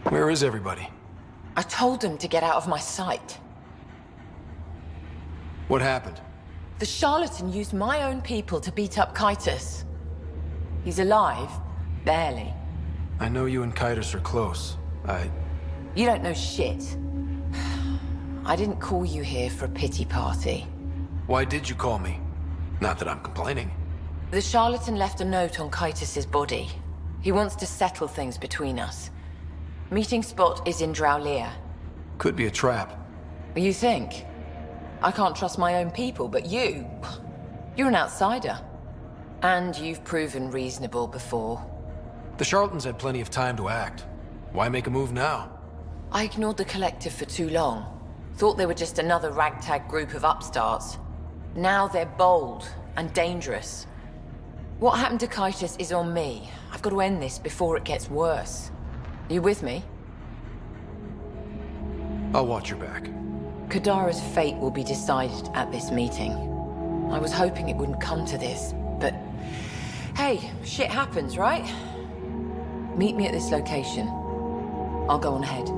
Where is everybody? I told them to get out of my sight. What happened? The charlatan used my own people to beat up Kytus. He's alive, barely. I know you and Kytus are close. You don't know shit. I didn't call you here for a pity party. Why did you call me? Not that I'm complaining. The charlatan left a note on Kytus's body. He wants to settle things between us. Meeting spot is in Drowlear. Could be a trap. You think? I can't trust my own people, but you're an outsider. And you've proven reasonable before. The charlatans had plenty of time to act. Why make a move now? I ignored the collective for too long. Thought they were just another ragtag group of upstarts. Now they're bold and dangerous. What happened to Kytus is on me. I've got to end this before it gets worse. You with me? I'll watch your back. Kadara's fate will be decided at this meeting. I was hoping it wouldn't come to this, but... Hey, shit happens, right? Meet me at this location. I'll go on ahead.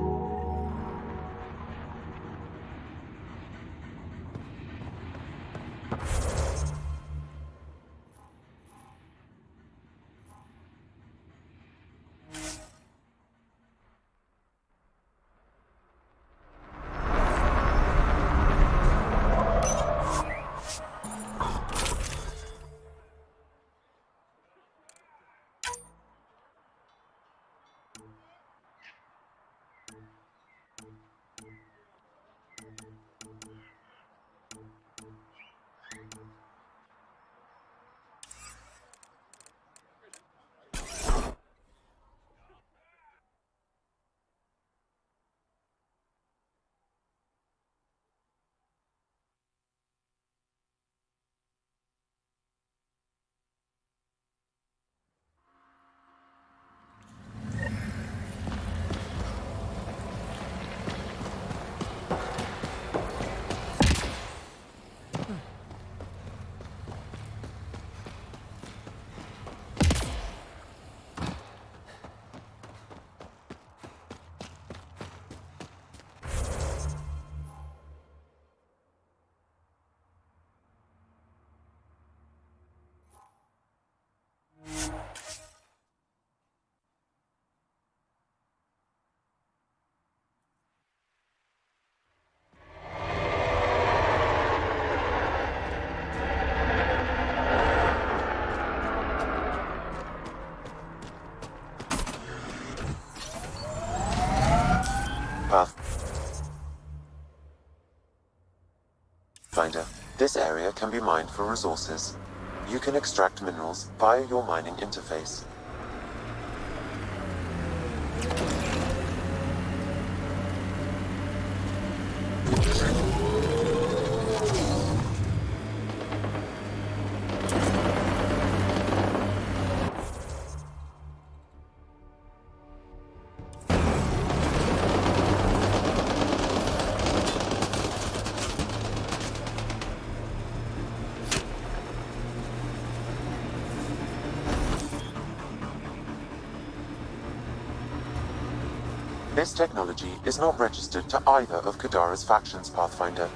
Pathfinder. This area can be mined for resources. You can extract minerals via your mining interface. This technology is not registered to either of Kadara's factions, Pathfinder.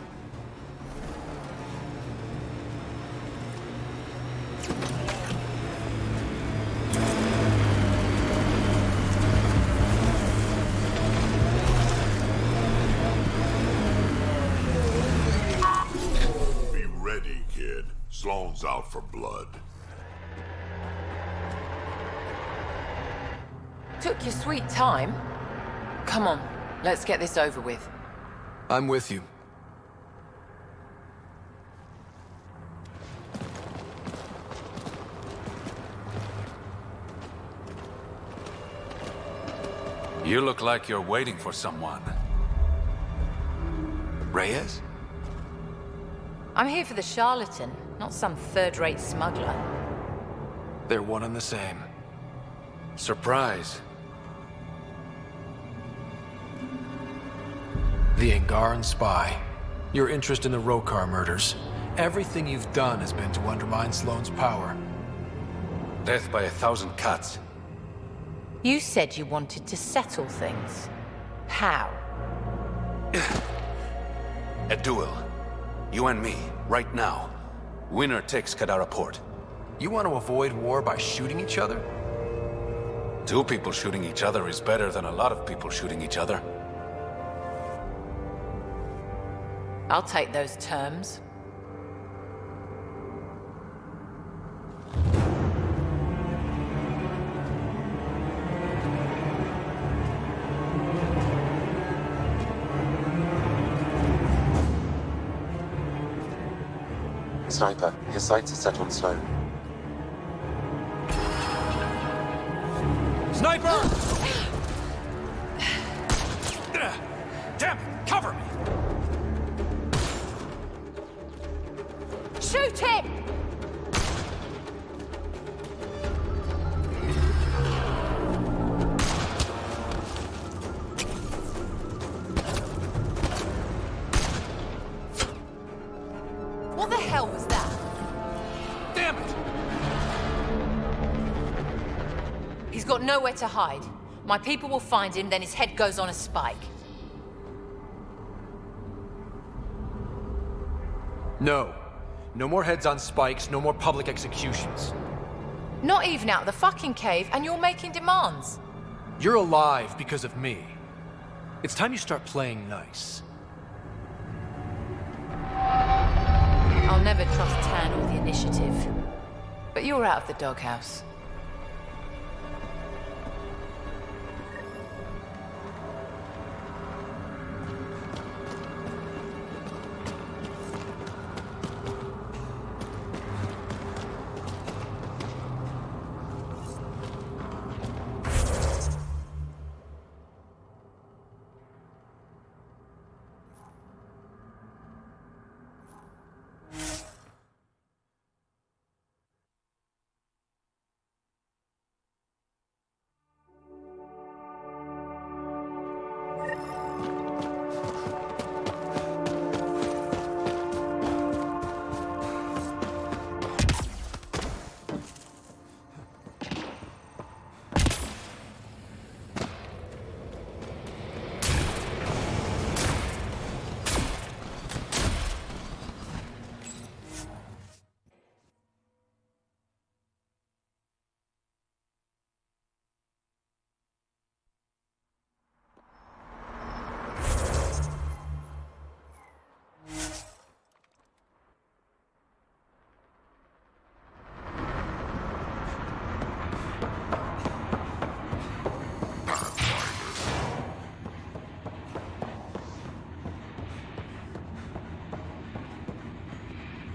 Be ready, kid. Sloan's out for blood. Took your sweet time. Come on, let's get this over with. I'm with you. You look like you're waiting for someone. Reyes? I'm here for the charlatan, not some third-rate smuggler. They're one and the same. Surprise. The Angaran spy. Your interest in the Rokar murders. Everything you've done has been to undermine Sloane's power. Death by 1,000 cuts. You said you wanted to settle things. How? A duel. You and me, right now. Winner takes Kadara Port. You want to avoid war by shooting each other? Two people shooting each other is better than a lot of people shooting each other. I'll take those terms. Sniper, his sights are set on Sloan. Sniper! Damn it! Cover me! Shoot him! What the hell was that? Damn it! He's got nowhere to hide. My people will find him, then his head goes on a spike. No. No more heads on spikes, no more public executions. Not even out of the fucking cave, and you're making demands. You're alive because of me. It's time you start playing nice. I'll never trust Tan or the Initiative. But you're out of the doghouse.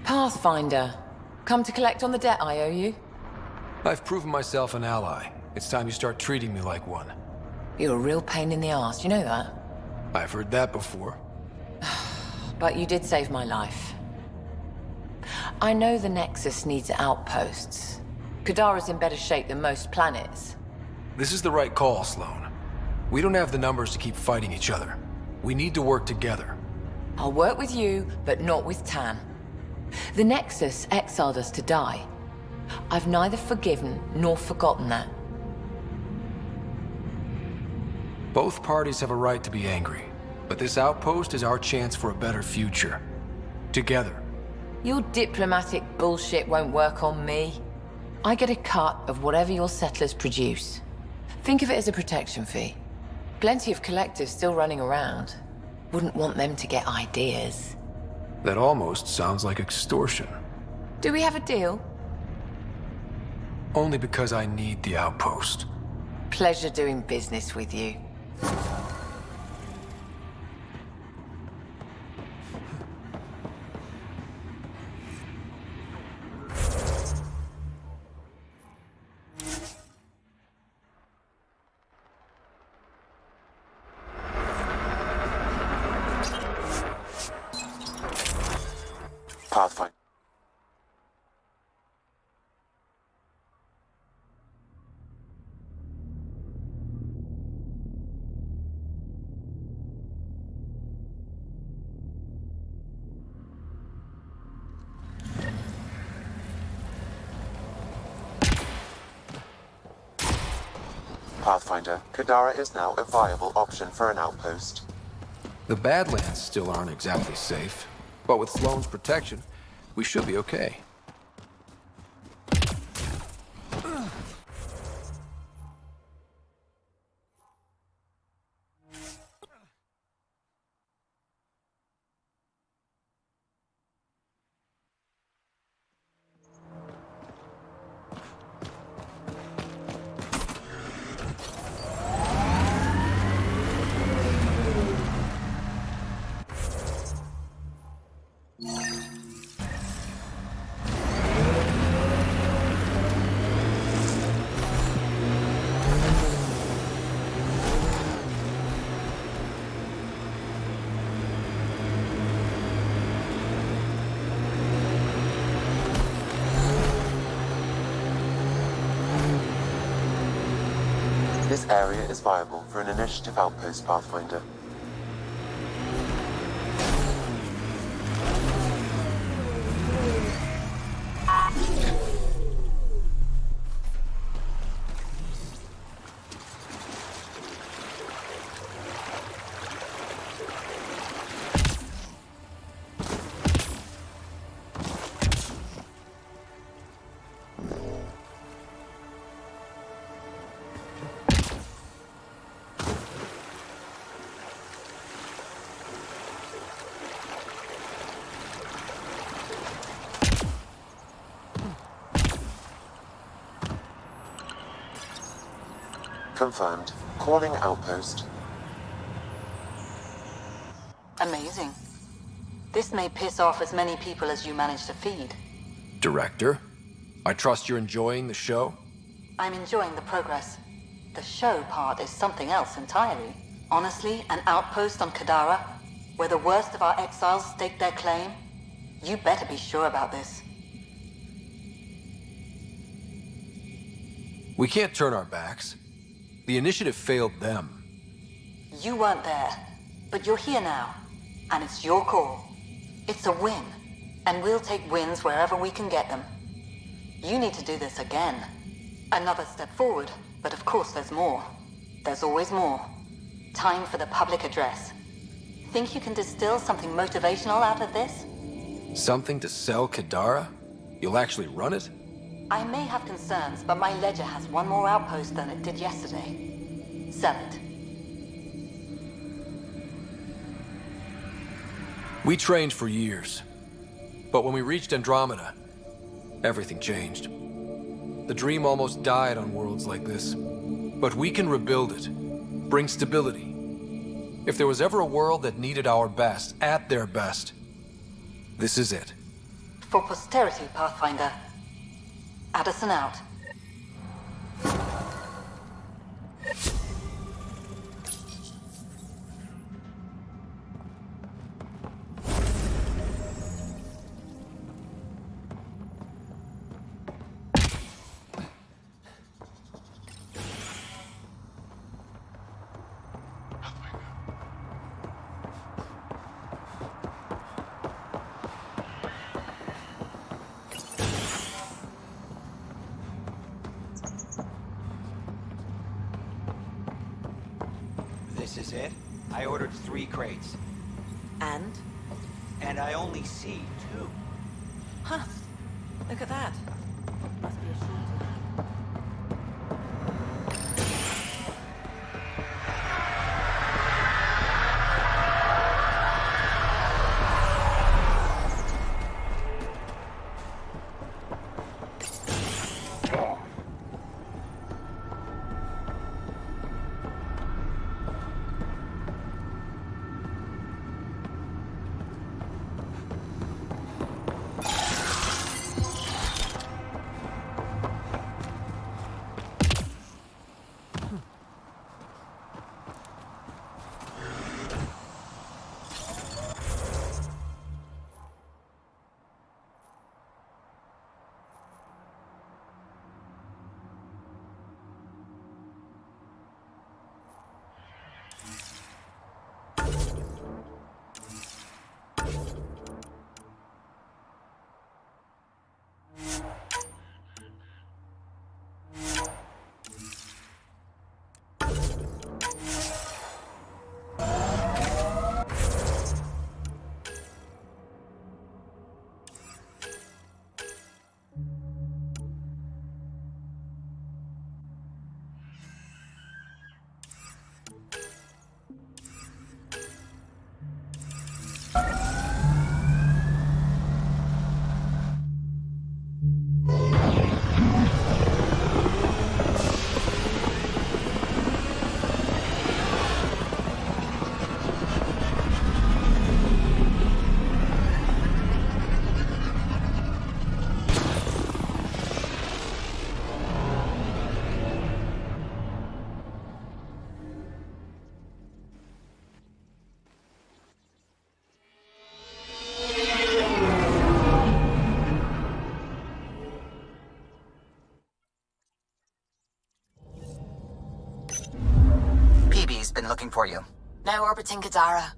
Pathfinder. Come to collect on the debt I owe you? I've proven myself an ally. It's time you start treating me like one. You're a real pain in the arse, you know that? I've heard that before. But you did save my life. I know the Nexus needs outposts. Kadara's in better shape than most planets. This is the right call, Sloan. We don't have the numbers to keep fighting each other. We need to work together. I'll work with you, but not with Tan. The Nexus exiled us to die. I've neither forgiven nor forgotten that. Both parties have a right to be angry, but this outpost is our chance for a better future. Together. Your diplomatic bullshit won't work on me. I get a cut of whatever your settlers produce. Think of it as a protection fee. Plenty of collectives still running around. Wouldn't want them to get ideas. That almost sounds like extortion. Do we have a deal? Only because I need the outpost. Pleasure doing business with you. Pathfinder. Pathfinder, Kadara is now a viable option for an outpost. The Badlands still aren't exactly safe, but with Sloane's protection, we should be okay. This area is viable for an initiative outpost, Pathfinder. Confirmed. Calling outpost. Amazing. This may piss off as many people as you manage to feed. Director, I trust you're enjoying the show? I'm enjoying the progress. The show part is something else entirely. Honestly, an outpost on Kadara, where the worst of our exiles stake their claim, you better be sure about this. We can't turn our backs. The initiative failed them. You weren't there, but you're here now, and it's your call. It's a win, and we'll take wins wherever we can get them. You need to do this again. Another step forward, but of course there's more. There's always more. Time for the public address. Think you can distill something motivational out of this? Something to sell Kadara? You'll actually run it? I may have concerns, but my ledger has one more outpost than it did yesterday. Sell it. We trained for years. But when we reached Andromeda, everything changed. The dream almost died on worlds like this. But we can rebuild it. Bring stability. If there was ever a world that needed our best, at their best, this is it. For posterity, Pathfinder. Addison out. This is it? I ordered 3 crates. And? And I only see 2. Huh. Look at that. Must be a shortage. looking for you. Now orbiting Kadara.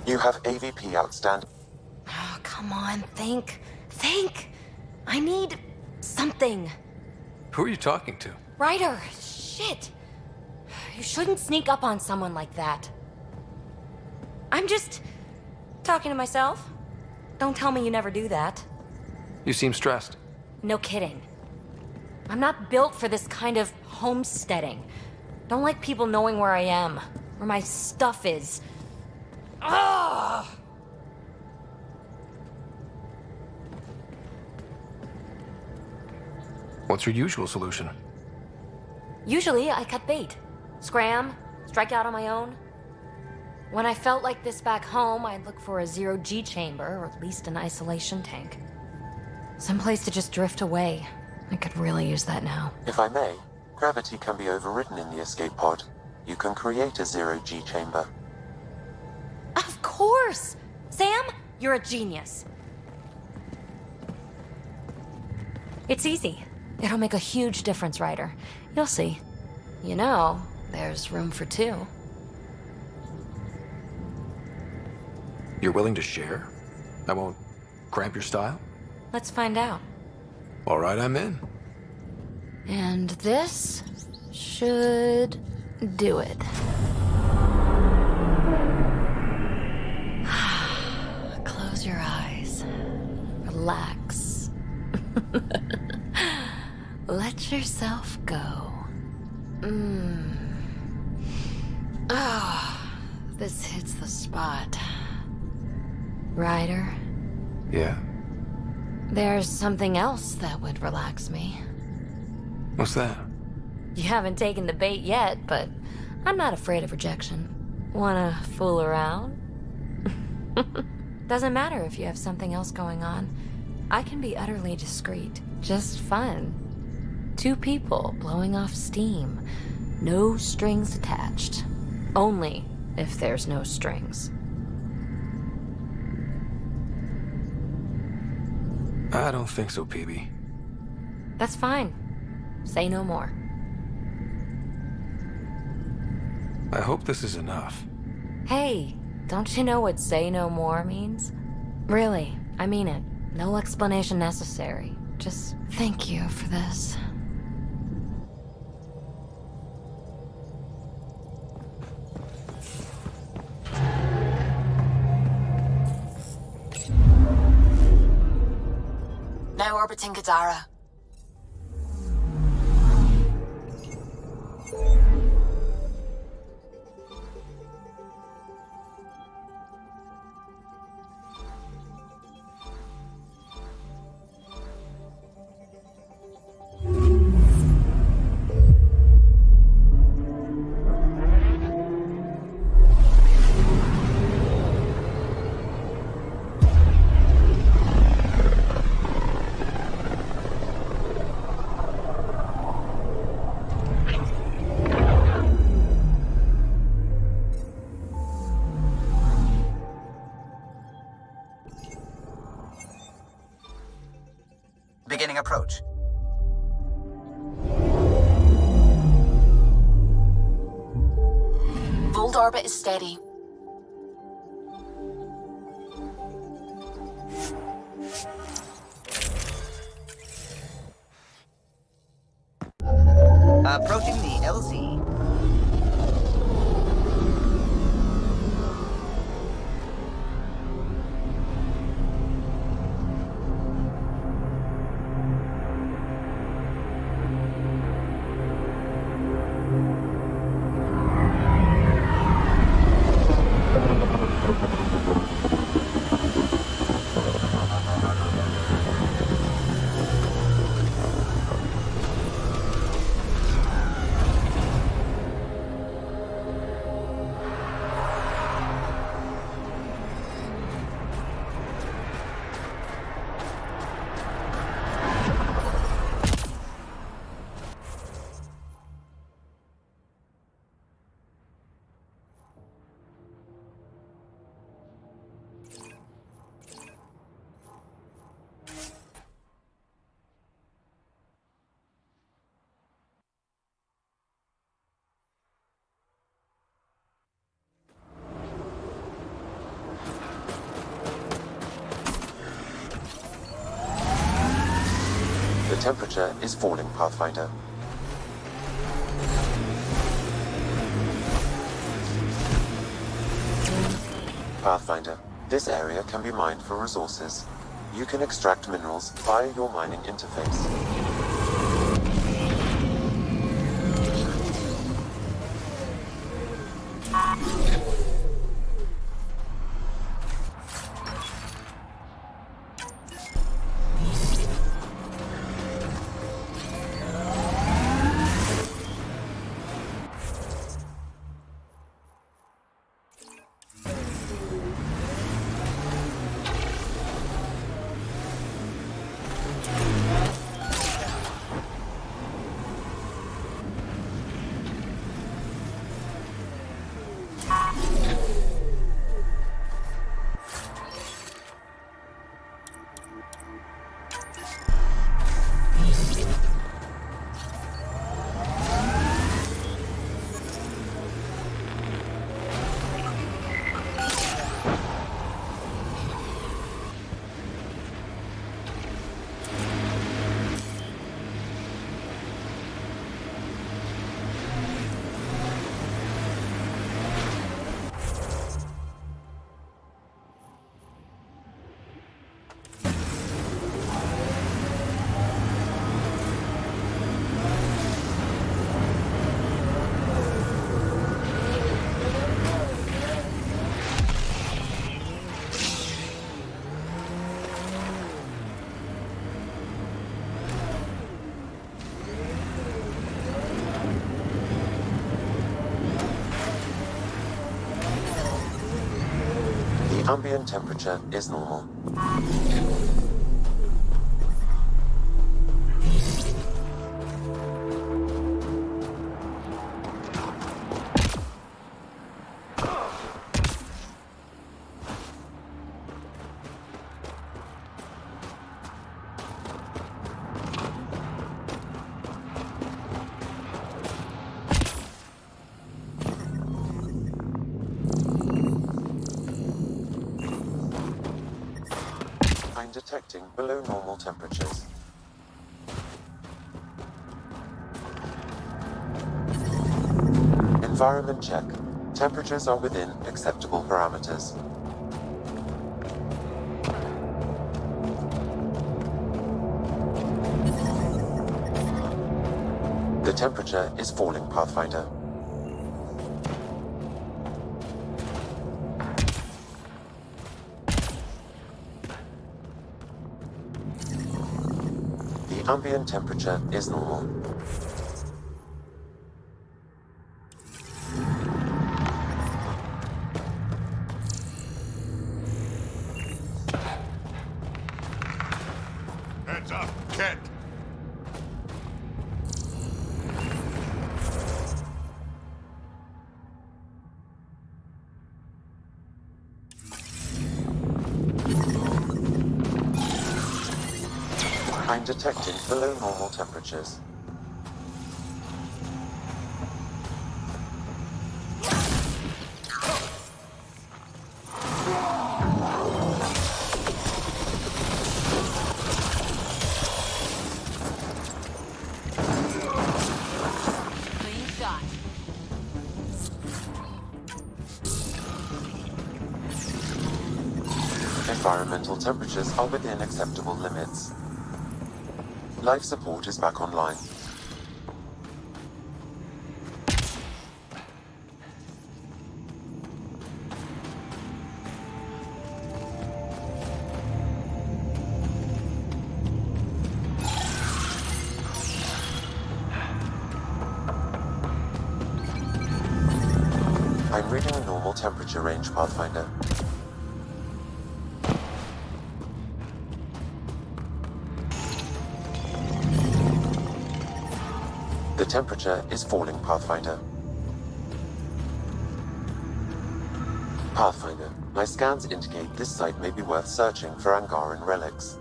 You have AVP outstanding. Oh, come on, think. Think! I need something. Who are you talking to? Ryder, shit. You shouldn't sneak up on someone like that. I'm just talking to myself. Don't tell me you never do that. You seem stressed. No kidding. I'm not built for this kind of homesteading. Don't like people knowing where I am, where my stuff is. Ugh! What's your usual solution? Usually, I cut bait. Scram, strike out on my own. When I felt like this back home, I'd look for a zero-G chamber, or at least an isolation tank. Someplace to just drift away. I could really use that now. If I may, gravity can be overridden in the escape pod. You can create a zero-G chamber. Of course! Sam, you're a genius. It's easy. It'll make a huge difference, Ryder. You'll see. You know, there's room for two. You're willing to share? I won't cramp your style? Let's find out. All right, I'm in. And this should do it. Close your eyes. Relax. Let yourself go. Ah, this hits the spot. Ryder, Yeah? there's something else that would relax me. What's that? You haven't taken the bait yet, but I'm not afraid of rejection. Wanna fool around? Doesn't matter if you have something else going on. I can be utterly discreet. Just fun. Two people blowing off steam. No strings attached. Only if there's no strings. I don't think so, PB. That's fine. Say no more. I hope this is enough. Hey, don't you know what say no more means? Really, I mean it. No explanation necessary. Just thank you for this. Now orbiting Kadara. Beginning approach. Bold orbit is steady. Approaching the LZ. The temperature is falling, Pathfinder. Pathfinder, this area can be mined for resources. You can extract minerals via your mining interface. Ambient temperature is normal. I'm detecting below normal temperatures. Environment check. Temperatures are within acceptable parameters. The temperature is falling, Pathfinder. The ambient temperature is normal. Heads up, Kent! I'm detecting below normal temperatures. Clean shot. Environmental temperatures are within acceptable limits. Life support is back online. I'm reading a normal temperature range, Pathfinder. The temperature is falling, Pathfinder. Pathfinder, my scans indicate this site may be worth searching for Angaran relics.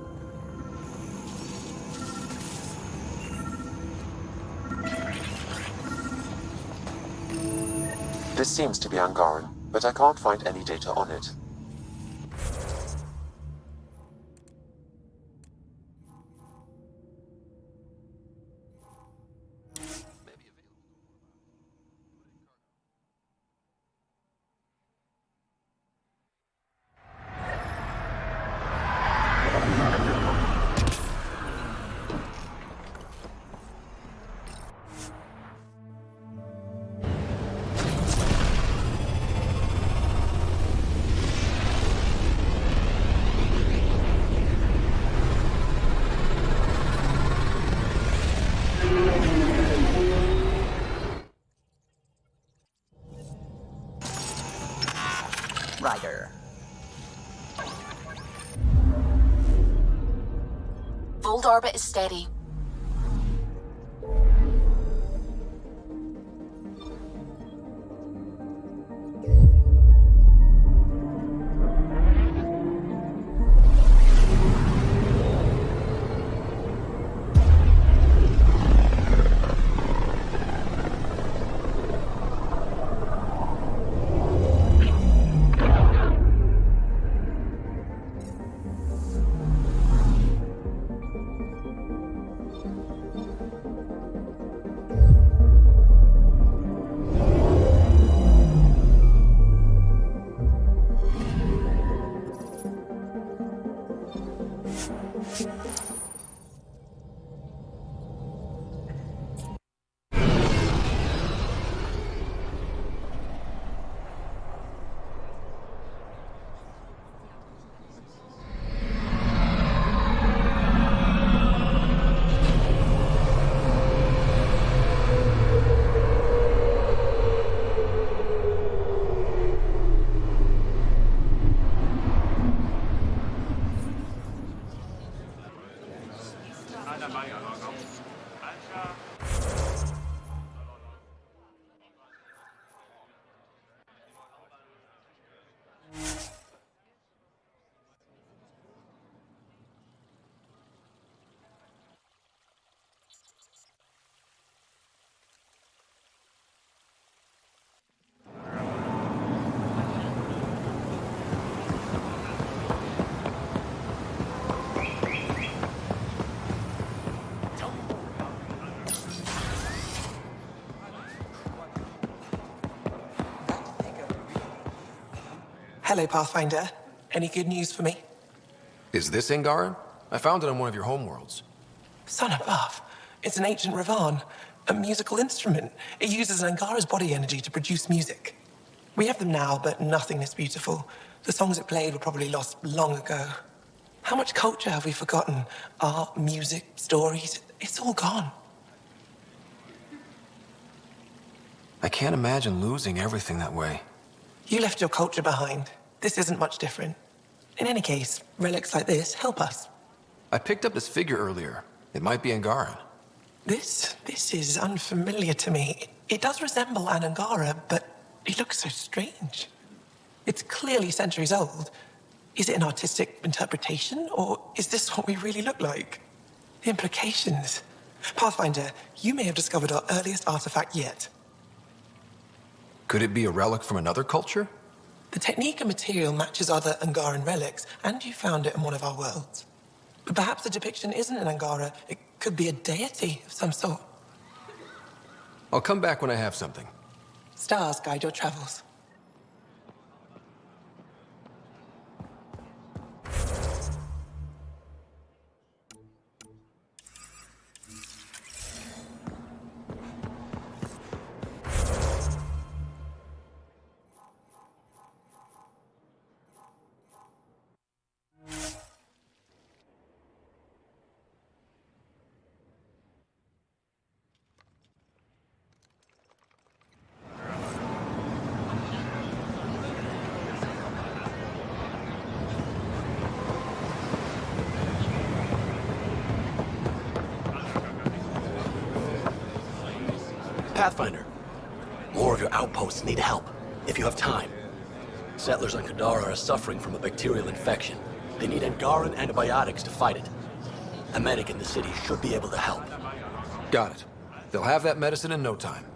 This seems to be Angaran, but I can't find any data on it. orbit is steady. Hello, Pathfinder. Any good news for me? Is this Angaran? I found it on one of your homeworlds. Son above. It's an ancient Ravan, a musical instrument. It uses Angara's body energy to produce music. We have them now, but nothing is beautiful. The songs it played were probably lost long ago. How much culture have we forgotten? Art, music, stories, it's all gone. I can't imagine losing everything that way. You left your culture behind. This isn't much different. In any case, relics like this help us. I picked up this figure earlier. It might be Angaran. This is unfamiliar to me. It does resemble an Angara, but it looks so strange. It's clearly centuries old. Is it an artistic interpretation, or is this what we really look like? The implications. Pathfinder, you may have discovered our earliest artifact yet. Could it be a relic from another culture? The technique and material matches other Angaran relics, and you found it in one of our worlds. But perhaps the depiction isn't an Angara. It could be a deity of some sort. I'll come back when I have something. Stars guide your travels. Pathfinder, more of your outposts need help, if you have time. Settlers on Kadara are suffering from a bacterial infection. They need Angaran antibiotics to fight it. A medic in the city should be able to help. Got it. They'll have that medicine in no time.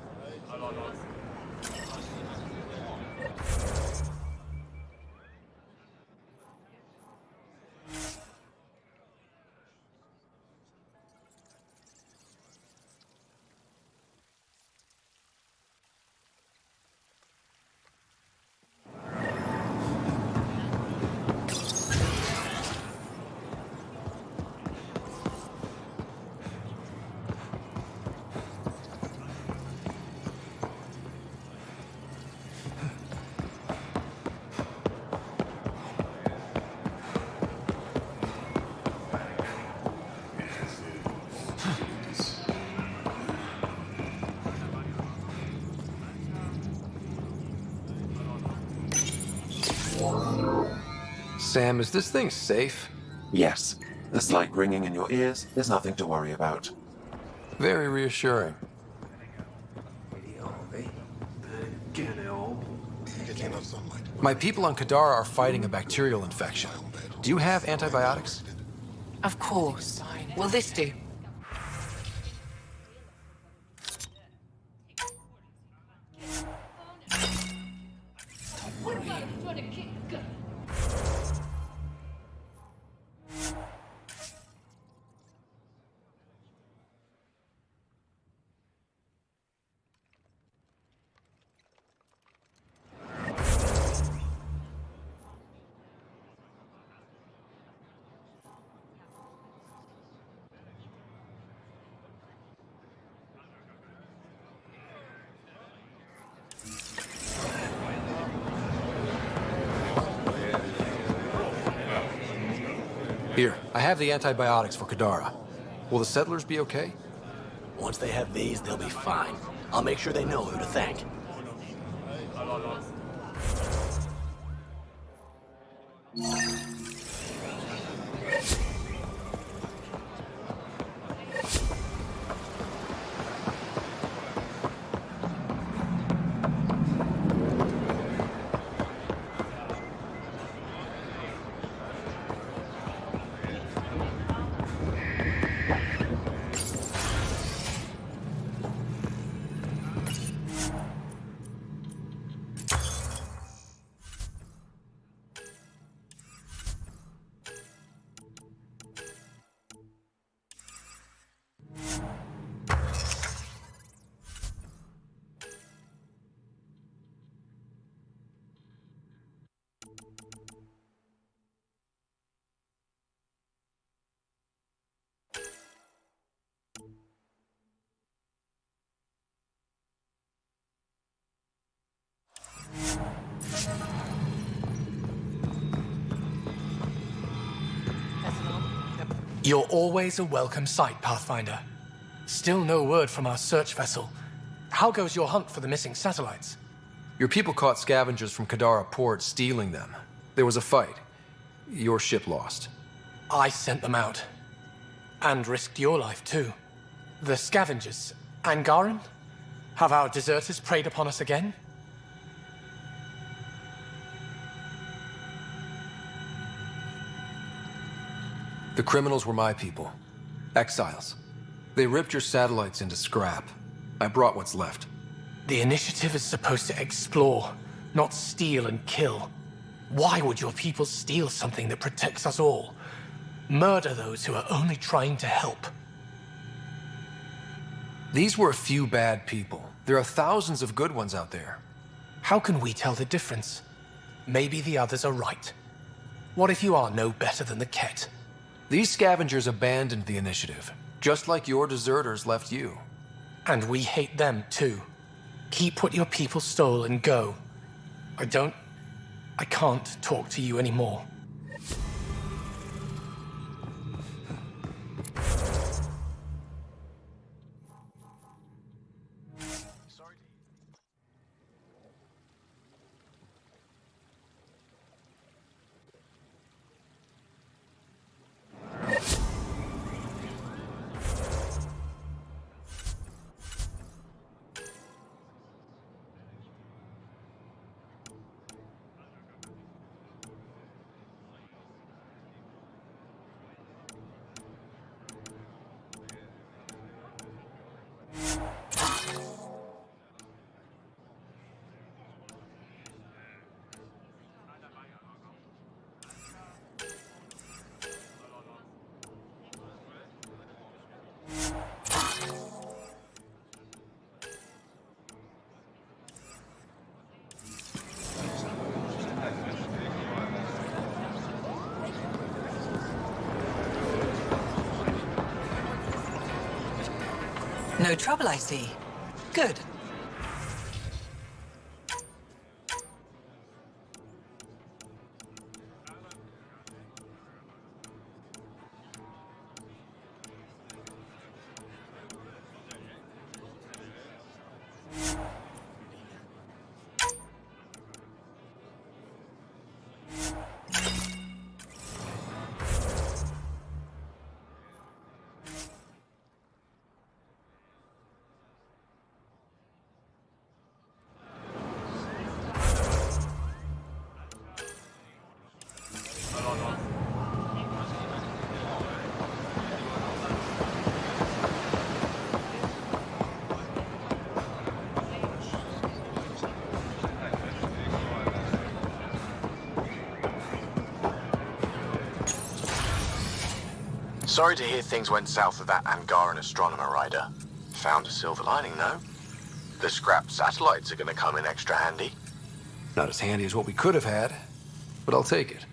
Sam, is this thing safe? Yes, The slight ringing in your ears is nothing to worry about. Very reassuring. My people on Kadara are fighting a bacterial infection. Do you have antibiotics? Of course. Will this do? Here, I have the antibiotics for Kadara. Will the settlers be okay? Once they have these, they'll be fine. I'll make sure they know who to thank. You're always a welcome sight, Pathfinder. Still no word from our search vessel. How goes your hunt for the missing satellites? Your people caught scavengers from Kadara port stealing them. There was a fight. Your ship lost. I sent them out. And risked your life, too. The scavengers. Angaran? Have our deserters preyed upon us again? The criminals were my people. Exiles. They ripped your satellites into scrap. I brought what's left. The initiative is supposed to explore, not steal and kill. Why would your people steal something that protects us all? Murder those who are only trying to help. These were a few bad people. There are thousands of good ones out there. How can we tell the difference? Maybe the others are right. What if you are no better than the Ket? These scavengers abandoned the initiative, just like your deserters left you. And we hate them too. Keep what your people stole and go. I can't talk to you anymore. No trouble, I see. Good. Sorry to hear things went south with that Angaran astronomer rider. Found a silver lining, though. The scrap satellites are gonna come in extra handy. Not as handy as what we could have had, but I'll take it.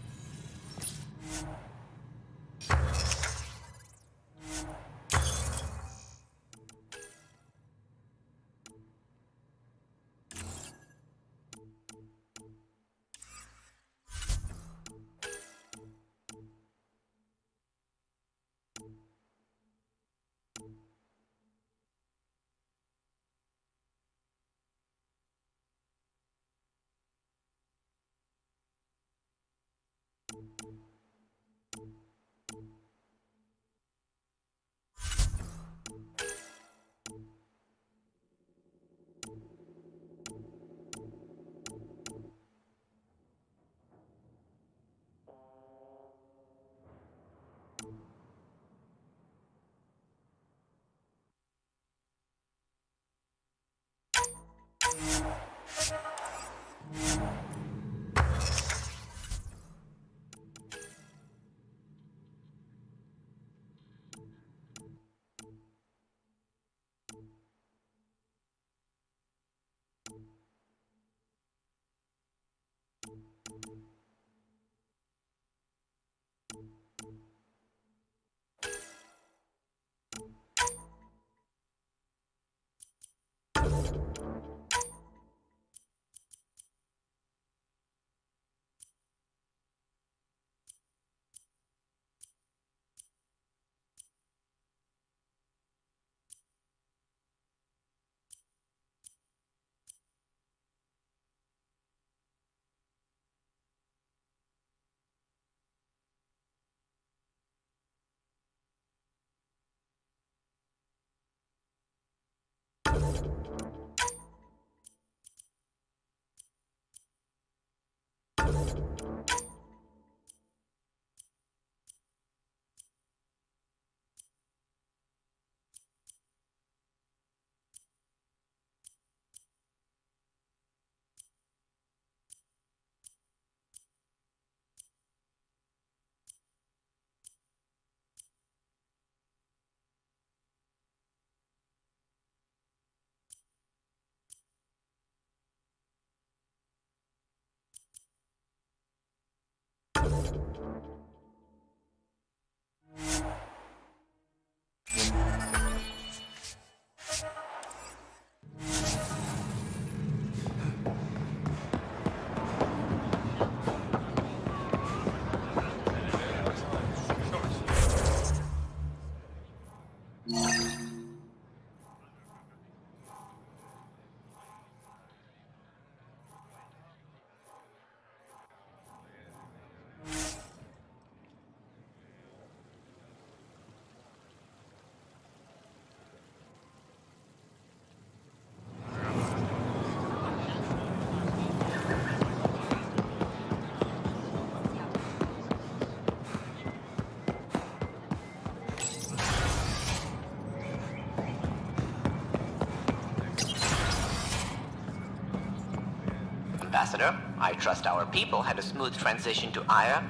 Ambassador, I trust our people had a smooth transition to Aya.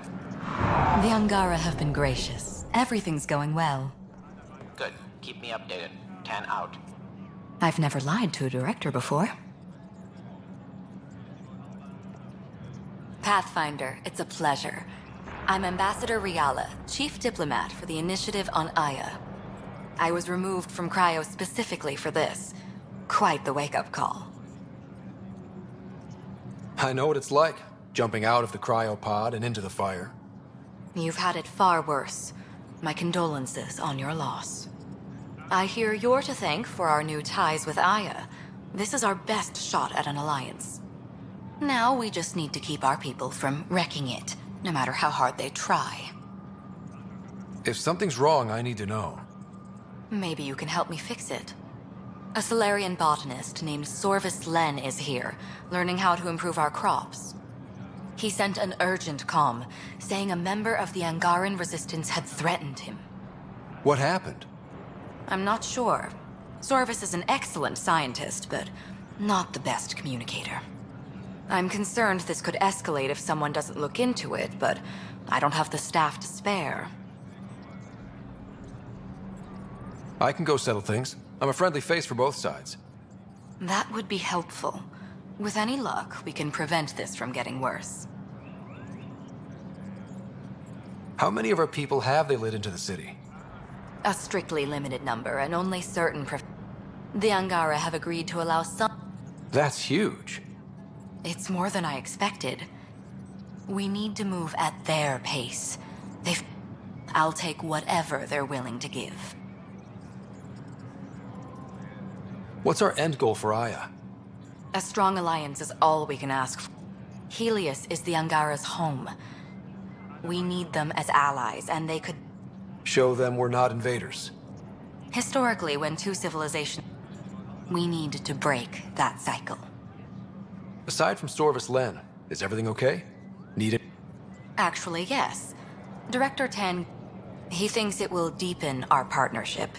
The Angara have been gracious. Everything's going well. Good. Keep me updated. 10 out. I've never lied to a director before. Pathfinder, it's a pleasure. I'm Ambassador Riala, Chief Diplomat for the Initiative on Aya. I was removed from Cryo specifically for this. Quite the wake-up call. I know what it's like, jumping out of the cryopod and into the fire. You've had it far worse. My condolences on your loss. I hear you're to thank for our new ties with Aya. This is our best shot at an alliance. Now we just need to keep our people from wrecking it, no matter how hard they try. If something's wrong, I need to know. Maybe you can help me fix it. A Solarian botanist named Sorvis Len is here, learning how to improve our crops. He sent an urgent comm, saying a member of the Angaran resistance had threatened him. What happened? I'm not sure. Sorvis is an excellent scientist, but not the best communicator. I'm concerned this could escalate if someone doesn't look into it, but I don't have the staff to spare. I can go settle things. I'm a friendly face for both sides. That would be helpful. With any luck, we can prevent this from getting worse. How many of our people have they let into the city? A strictly limited number, and only certain The Angara have agreed to allow some... That's huge. It's more than I expected. We need to move at their pace. I'll take whatever they're willing to give. What's our end goal for Aya? A strong alliance is all we can ask for. Helios is the Angara's home. We need them as allies, and they could... Show them we're not invaders. Historically, when two civilizations... We need to break that cycle. Aside from Storvis Len, is everything okay? Need it? Actually, yes. Director Tan... He thinks it will deepen our partnership.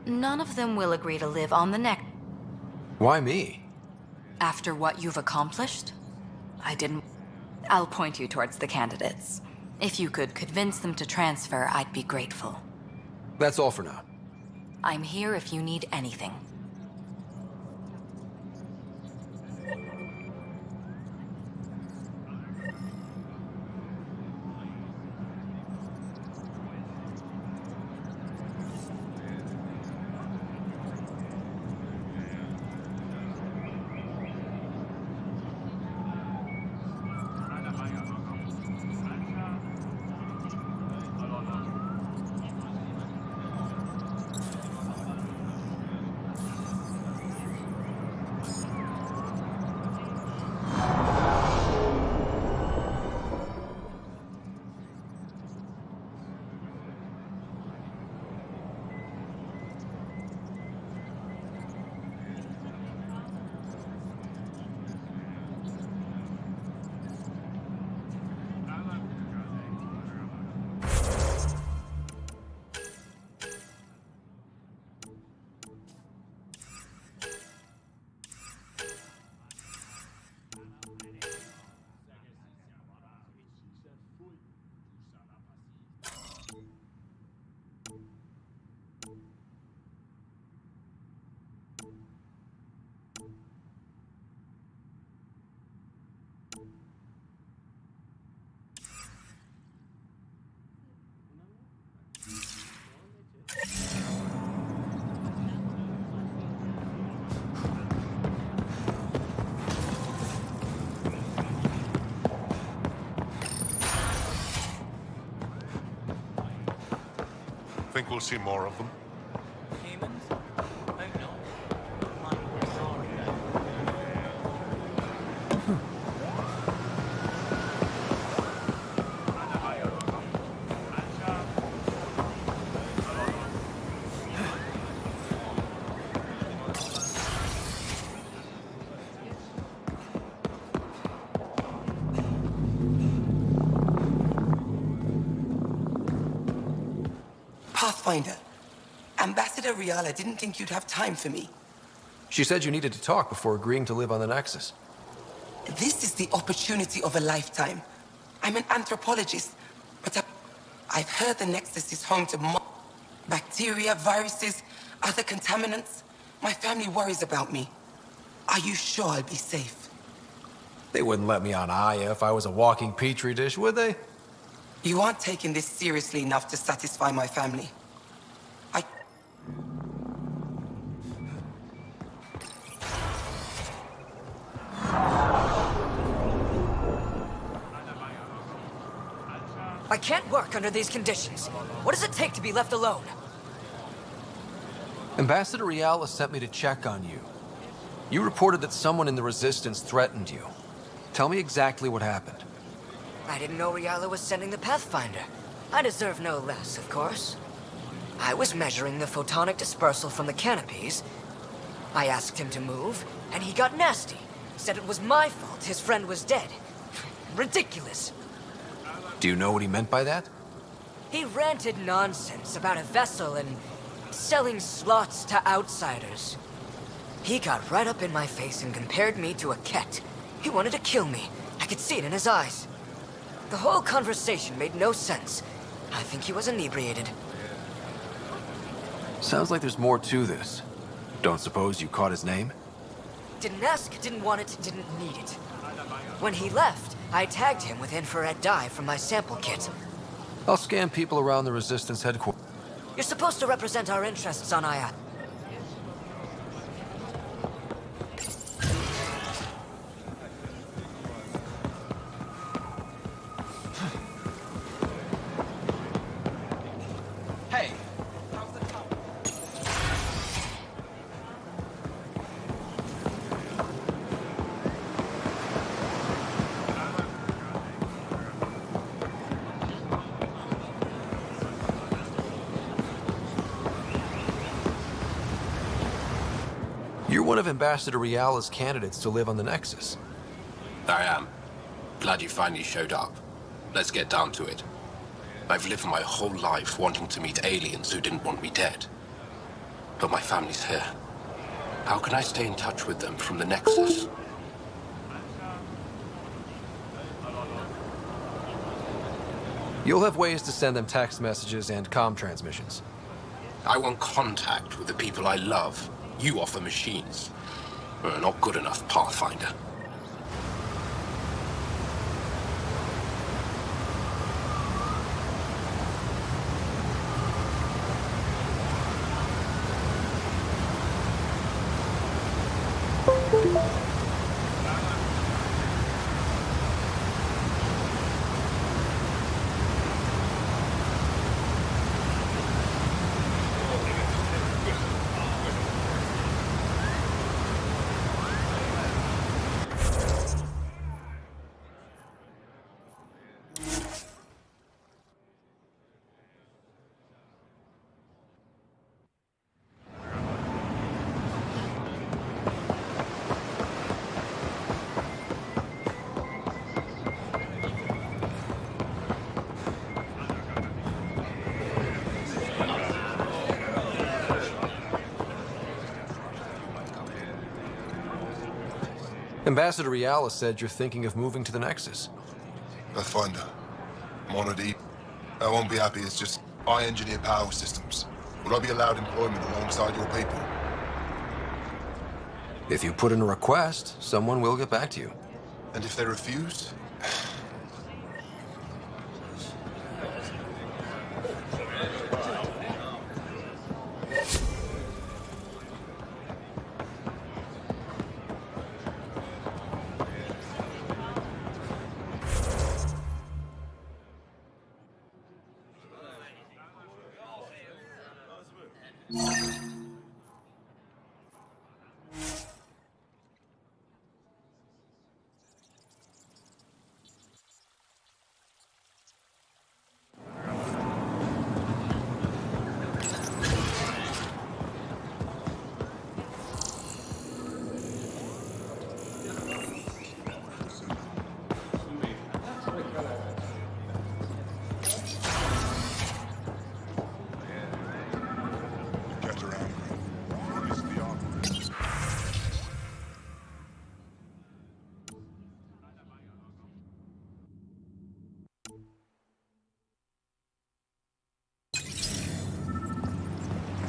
None of them will agree to live on the neck. Why me? After what you've accomplished? I'll point you towards the candidates. If you could convince them to transfer, I'd be grateful. That's all for now. I'm here if you need anything. Think we'll see more of them? Pathfinder, Ambassador Riala didn't think you'd have time for me. She said you needed to talk before agreeing to live on the Nexus. This is the opportunity of a lifetime. I'm an anthropologist, but I've heard the Nexus is home to bacteria, viruses, other contaminants. My family worries about me. Are you sure I'll be safe? They wouldn't let me on Aya if I was a walking petri dish, would they? You aren't taking this seriously enough to satisfy my family. I can't work under these conditions. What does it take to be left alone? Ambassador Riala sent me to check on you. You reported that someone in the Resistance threatened you. Tell me exactly what happened. I didn't know Riala was sending the Pathfinder. I deserve no less, of course. I was measuring the photonic dispersal from the canopies. I asked him to move, and he got nasty. Said it was my fault his friend was dead. Ridiculous. Do you know what he meant by that? He ranted nonsense about a vessel and selling slots to outsiders. He got right up in my face and compared me to a cat. He wanted to kill me. I could see it in his eyes. The whole conversation made no sense. I think he was inebriated. Sounds like there's more to this. Don't suppose you caught his name? Didn't ask, didn't want it, didn't need it. When he left, I tagged him with infrared dye from my sample kit. I'll scan people around the Resistance headquarters. You're supposed to represent our interests on Aya. Hey, You're one of Ambassador Riala's candidates to live on the Nexus. I am. Glad you finally showed up. Let's get down to it. I've lived my whole life wanting to meet aliens who didn't want me dead. But my family's here. How can I stay in touch with them from the Nexus? You'll have ways to send them text messages and comm transmissions. I want contact with the people I love. You offer machines. Not good enough, Pathfinder. Ambassador Riala said you're thinking of moving to the Nexus. Pathfinder. I'm honored to... I won't be happy, it's just... I engineer power systems. Will I be allowed employment alongside your people? If you put in a request, someone will get back to you. And if they refuse?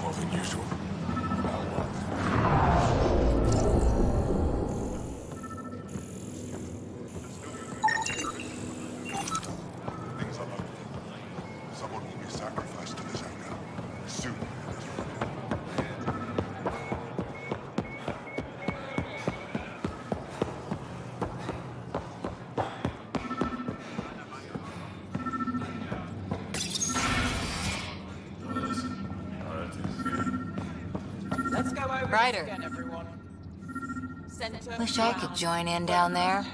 More than usual. Things are low. Someone will be sacrificed to this anger. Soon. Let's go over Ryder. this again, everyone. Wish I could join in down there.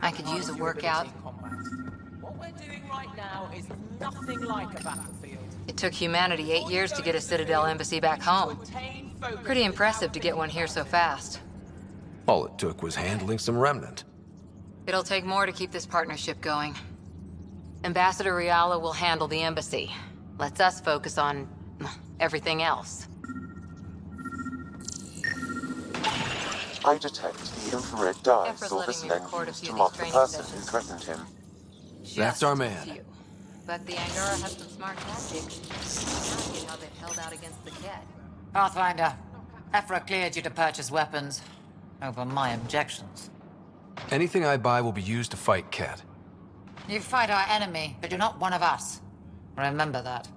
I could use a workout. What we're doing right now is nothing like a battlefield. It took humanity 8 years to get a Citadel embassy back home. Pretty impressive to get one here so fast. All it took was handling some remnant. It'll take more to keep this partnership going. Ambassador Riala will handle the embassy. Lets us focus on everything else. I detect the infrared dye Emperor's Silver's letting me men record a used few to of mark these the training person who sessions. threatened him. That's our Just a man. few. But the Angara has some smart tactics. I see how they've held out against the Kett. Pathfinder, Ephra cleared you to purchase weapons. Over my objections. Anything I buy will be used to fight Ket. You fight our enemy, but you're not one of us. Remember that.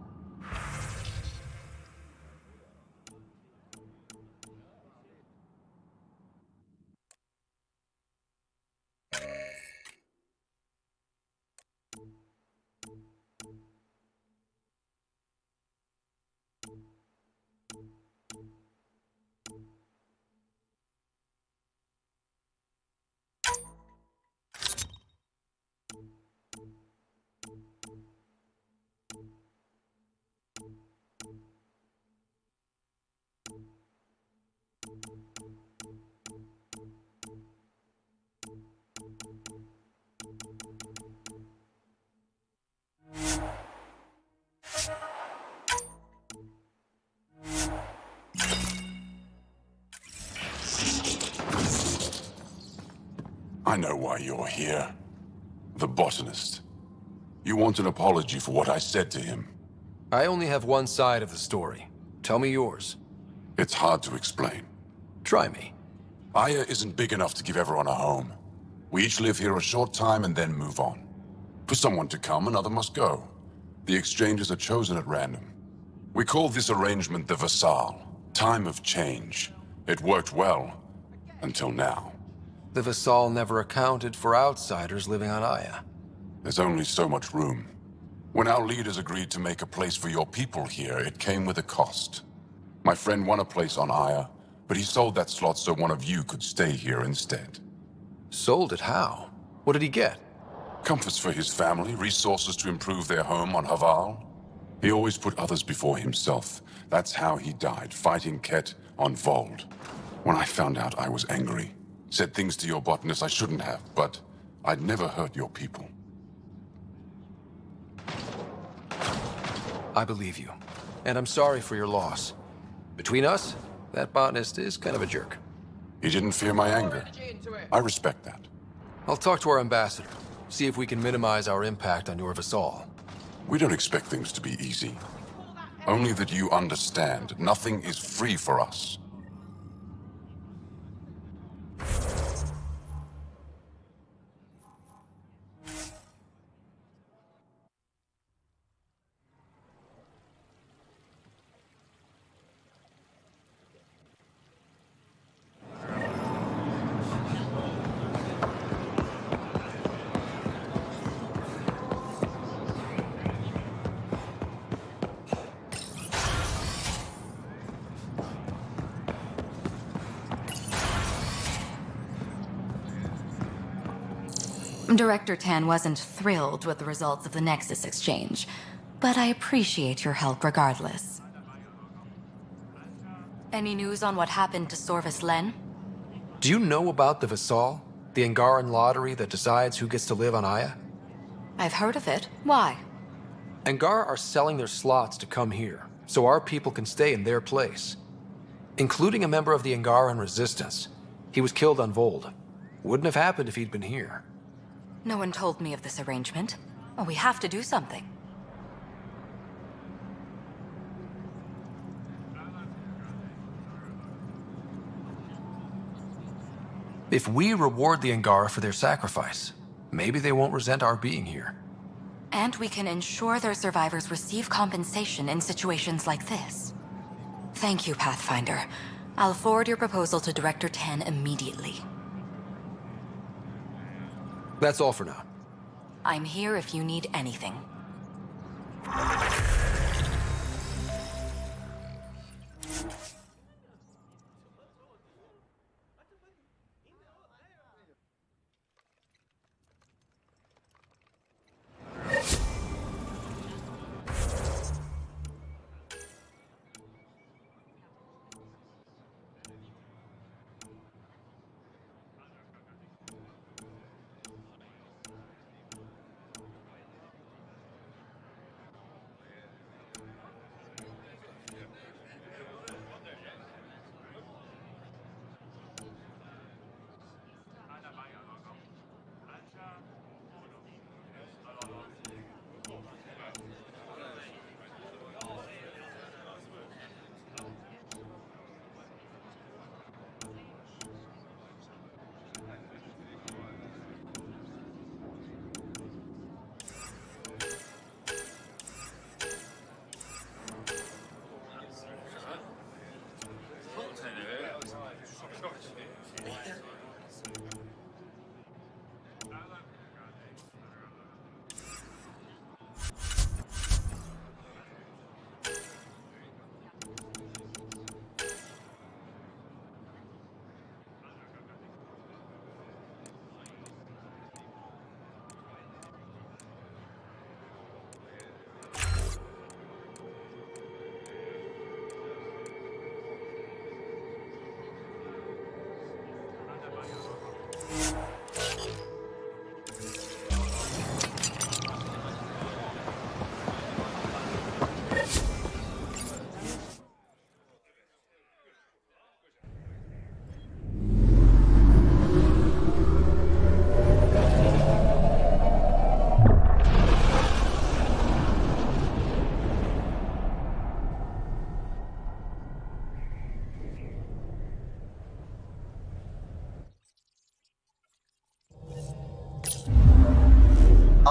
I know why you're here. The botanist. You want an apology for what I said to him. I only have one side of the story. Tell me yours. It's hard to explain. Try me. Aya isn't big enough to give everyone a home. We each live here a short time and then move on. For someone to come, another must go. The exchanges are chosen at random. We call this arrangement the Vassal. Time of change. It worked well, until now. The Vassal never accounted for outsiders living on Aya. There's only so much room. When our leaders agreed to make a place for your people here, it came with a cost. My friend won a place on Aya, but he sold that slot so one of you could stay here instead. Sold it how? What did he get? Comforts for his family, resources to improve their home on Haval. He always put others before himself. That's how he died, fighting Ket on Vold. When I found out, I was angry. Said things to your botanist I shouldn't have, but I'd never hurt your people. I believe you. And I'm sorry for your loss. Between us, that botanist is kind of a jerk. He didn't fear my anger. I respect that. I'll talk to our ambassador. See if we can minimize our impact on your Vassal. We don't expect things to be easy. Only that you understand, nothing is free for us. Director Tan wasn't thrilled with the results of the Nexus exchange, but I appreciate your help regardless. Any news on what happened to Sorvis Len? Do you know about the Vassal? The Angaran lottery that decides who gets to live on Aya? I've heard of it. Why? Angar are selling their slots to come here, so our people can stay in their place. Including a member of the Angaran resistance. He was killed on Vold. Wouldn't have happened if he'd been here. No one told me of this arrangement. Oh, we have to do something. If we reward the Angara for their sacrifice, maybe they won't resent our being here. And we can ensure their survivors receive compensation in situations like this. Thank you, Pathfinder. I'll forward your proposal to Director Tan immediately. That's all for now. I'm here if you need anything.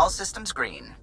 All systems green.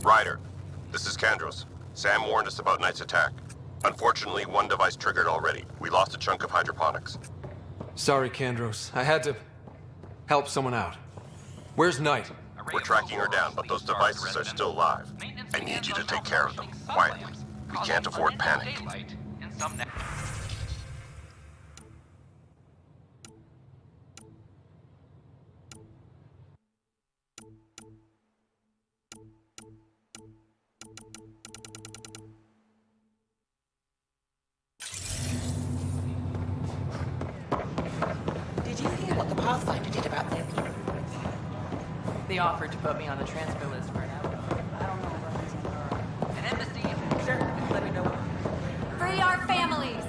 Ryder, this is Kandros. Sam warned us about Knight's attack. Unfortunately, one device triggered already. We lost a chunk of hydroponics. Sorry, Kandros. I had to help someone out. Where's Knight? We're tracking her down, but those devices are still live. I need you to take care of them, quietly. We can't afford panic. Did you hear what the Pathfinder did about their people? They offered to put me on the transfer list for an hour. I don't know what reason there. An embassy? Sure, let me know. Free our families!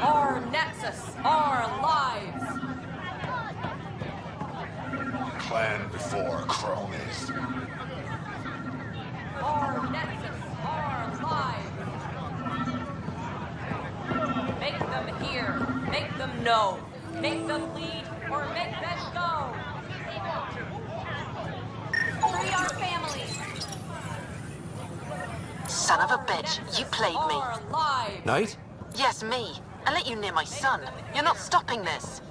Our Nexus, our lives! Clan before cronies. Our Nexus, our lives! Make them hear, make them know, make them lead, or make them go! Free our families! Son of a bitch, you played me. Our lives! Knight? Yes, me. I let you near my son. You're not stopping this.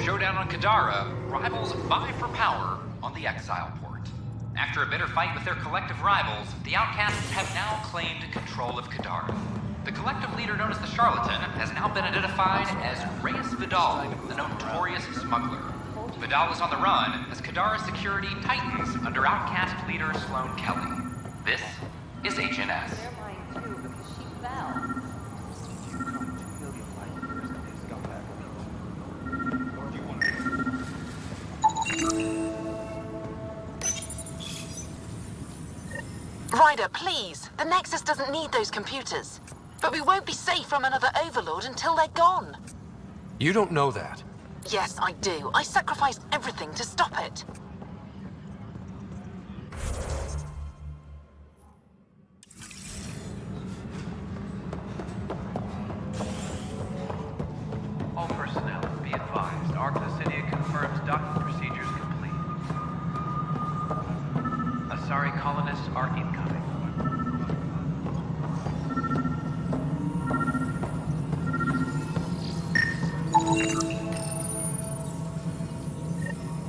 Showdown on Kadara, rivals vie for power on the Exile Port. After a bitter fight with their collective rivals, the Outcasts have now claimed control of Kadara. The collective leader known as the Charlatan has now been identified as Reyes Vidal, the notorious smuggler. Vidal is on the run as Kadara's security tightens under Outcast leader Sloane Kelly. This is Agent S. Ryder, please. The Nexus doesn't need those computers. But we won't be safe from another Overlord until they're gone. You don't know that. Yes, I do. I sacrificed everything to stop it. All personnel, be advised. Arcticidia confirms docking procedures complete. Asari colonists are incoming.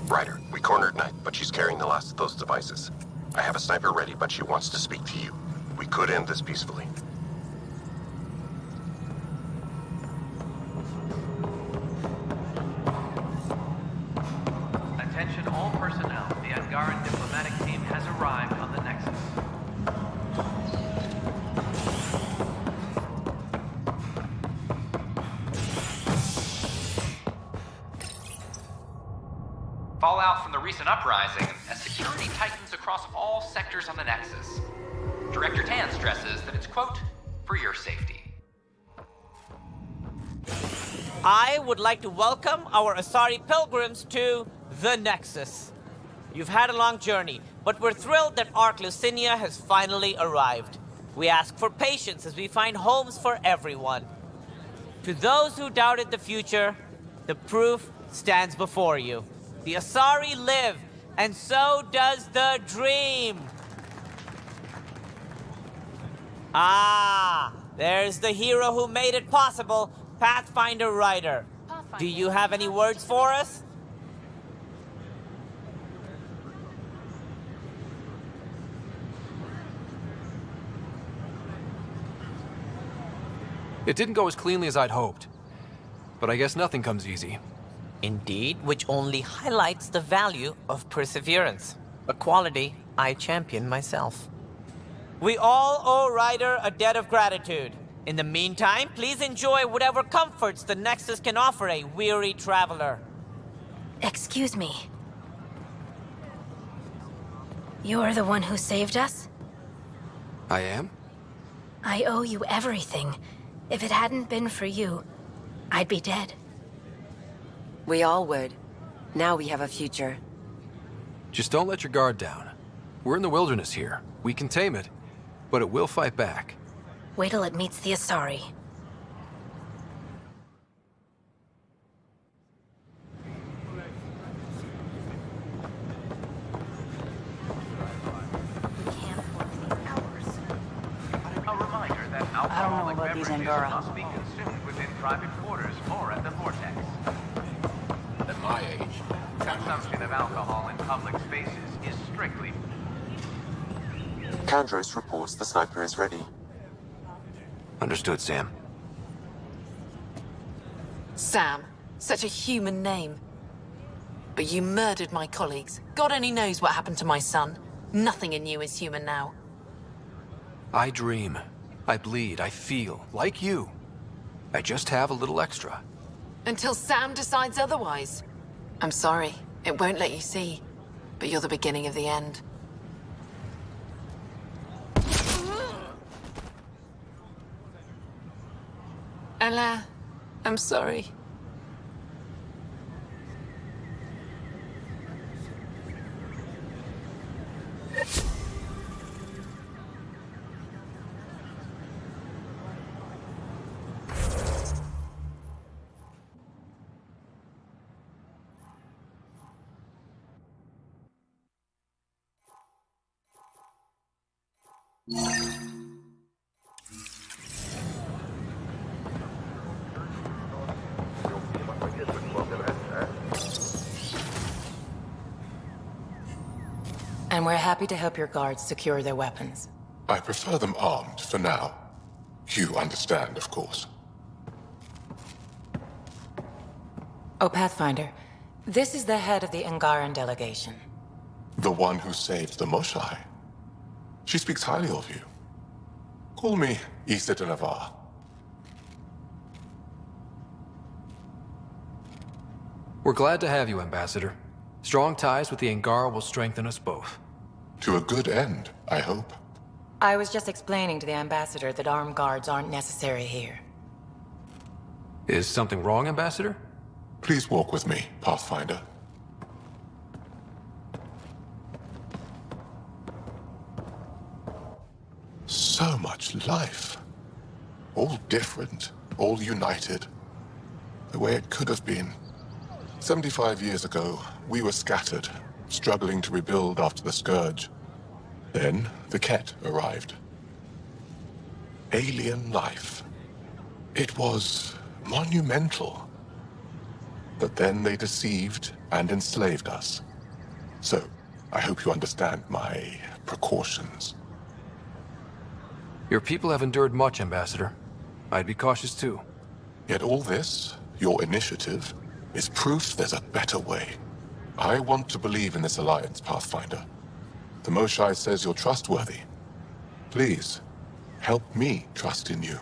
Ryder, we cornered Knight, but she's carrying the last of those devices. I have a sniper ready, but she wants to speak to you. We could end this peacefully. Attention all personnel. The Angaran diplomatic team has arrived on the Nexus. Fallout from the recent uprising as security tightens across all sectors on the Nexus. Director Tan stresses that it's, quote, for your safety. I would like to welcome our Asari pilgrims to the Nexus. You've had a long journey, but we're thrilled that Ark Lucinia has finally arrived. We ask for patience as we find homes for everyone. To those who doubted the future, the proof stands before you. The Asari live, and so does the dream. Ah, there's the hero who made it possible, Pathfinder Ryder. Do you have any words for us? It didn't go as cleanly as I'd hoped. But I guess nothing comes easy. Indeed, which only highlights the value of perseverance, a quality I champion myself. We all owe Ryder a debt of gratitude. In the meantime, please enjoy whatever comforts the Nexus can offer a weary traveler. Excuse me. You're the one who saved us? I am? I owe you everything. If it hadn't been for you, I'd be dead. We all would. Now we have a future. Just don't let your guard down. We're in the wilderness here. We can tame it, but it will fight back. Wait till it meets the Asari. A reminder that alcoholic beverages must be consumed within private quarters or at the vortex. At my age, Consumption of alcohol in public spaces is strictly... Kandros reports the sniper is ready. Understood, Sam. Sam, such a human name. But you murdered my colleagues. God only knows what happened to my son. Nothing in you is human now. I dream. I bleed. I feel. Like you. I just have a little extra. Until Sam decides otherwise. I'm sorry. It won't let you see. But you're the beginning of the end. Ella, I'm sorry. And we're happy to help your guards secure their weapons. I prefer them armed for now. You understand, of course. Oh, Pathfinder, this is the head of the Angaran delegation. The one who saved the Moshai. She speaks highly of you. Call me Issa de Navarre. We're glad to have you, Ambassador. Strong ties with the Angara will strengthen us both. To a good end, I hope. I was just explaining to the Ambassador that armed guards aren't necessary here. Is something wrong, Ambassador? Please walk with me, Pathfinder. So much life. All different, all united. The way it could have been. 75 years ago, we were scattered, struggling to rebuild after the Scourge. Then, the Ket arrived. Alien life. It was monumental. But then they deceived and enslaved us. So, I hope you understand my precautions. Your people have endured much, Ambassador. I'd be cautious too. Yet all this, your initiative, is proof there's a better way. I want to believe in this alliance, Pathfinder. The Moshai says you're trustworthy. Please, help me trust in you.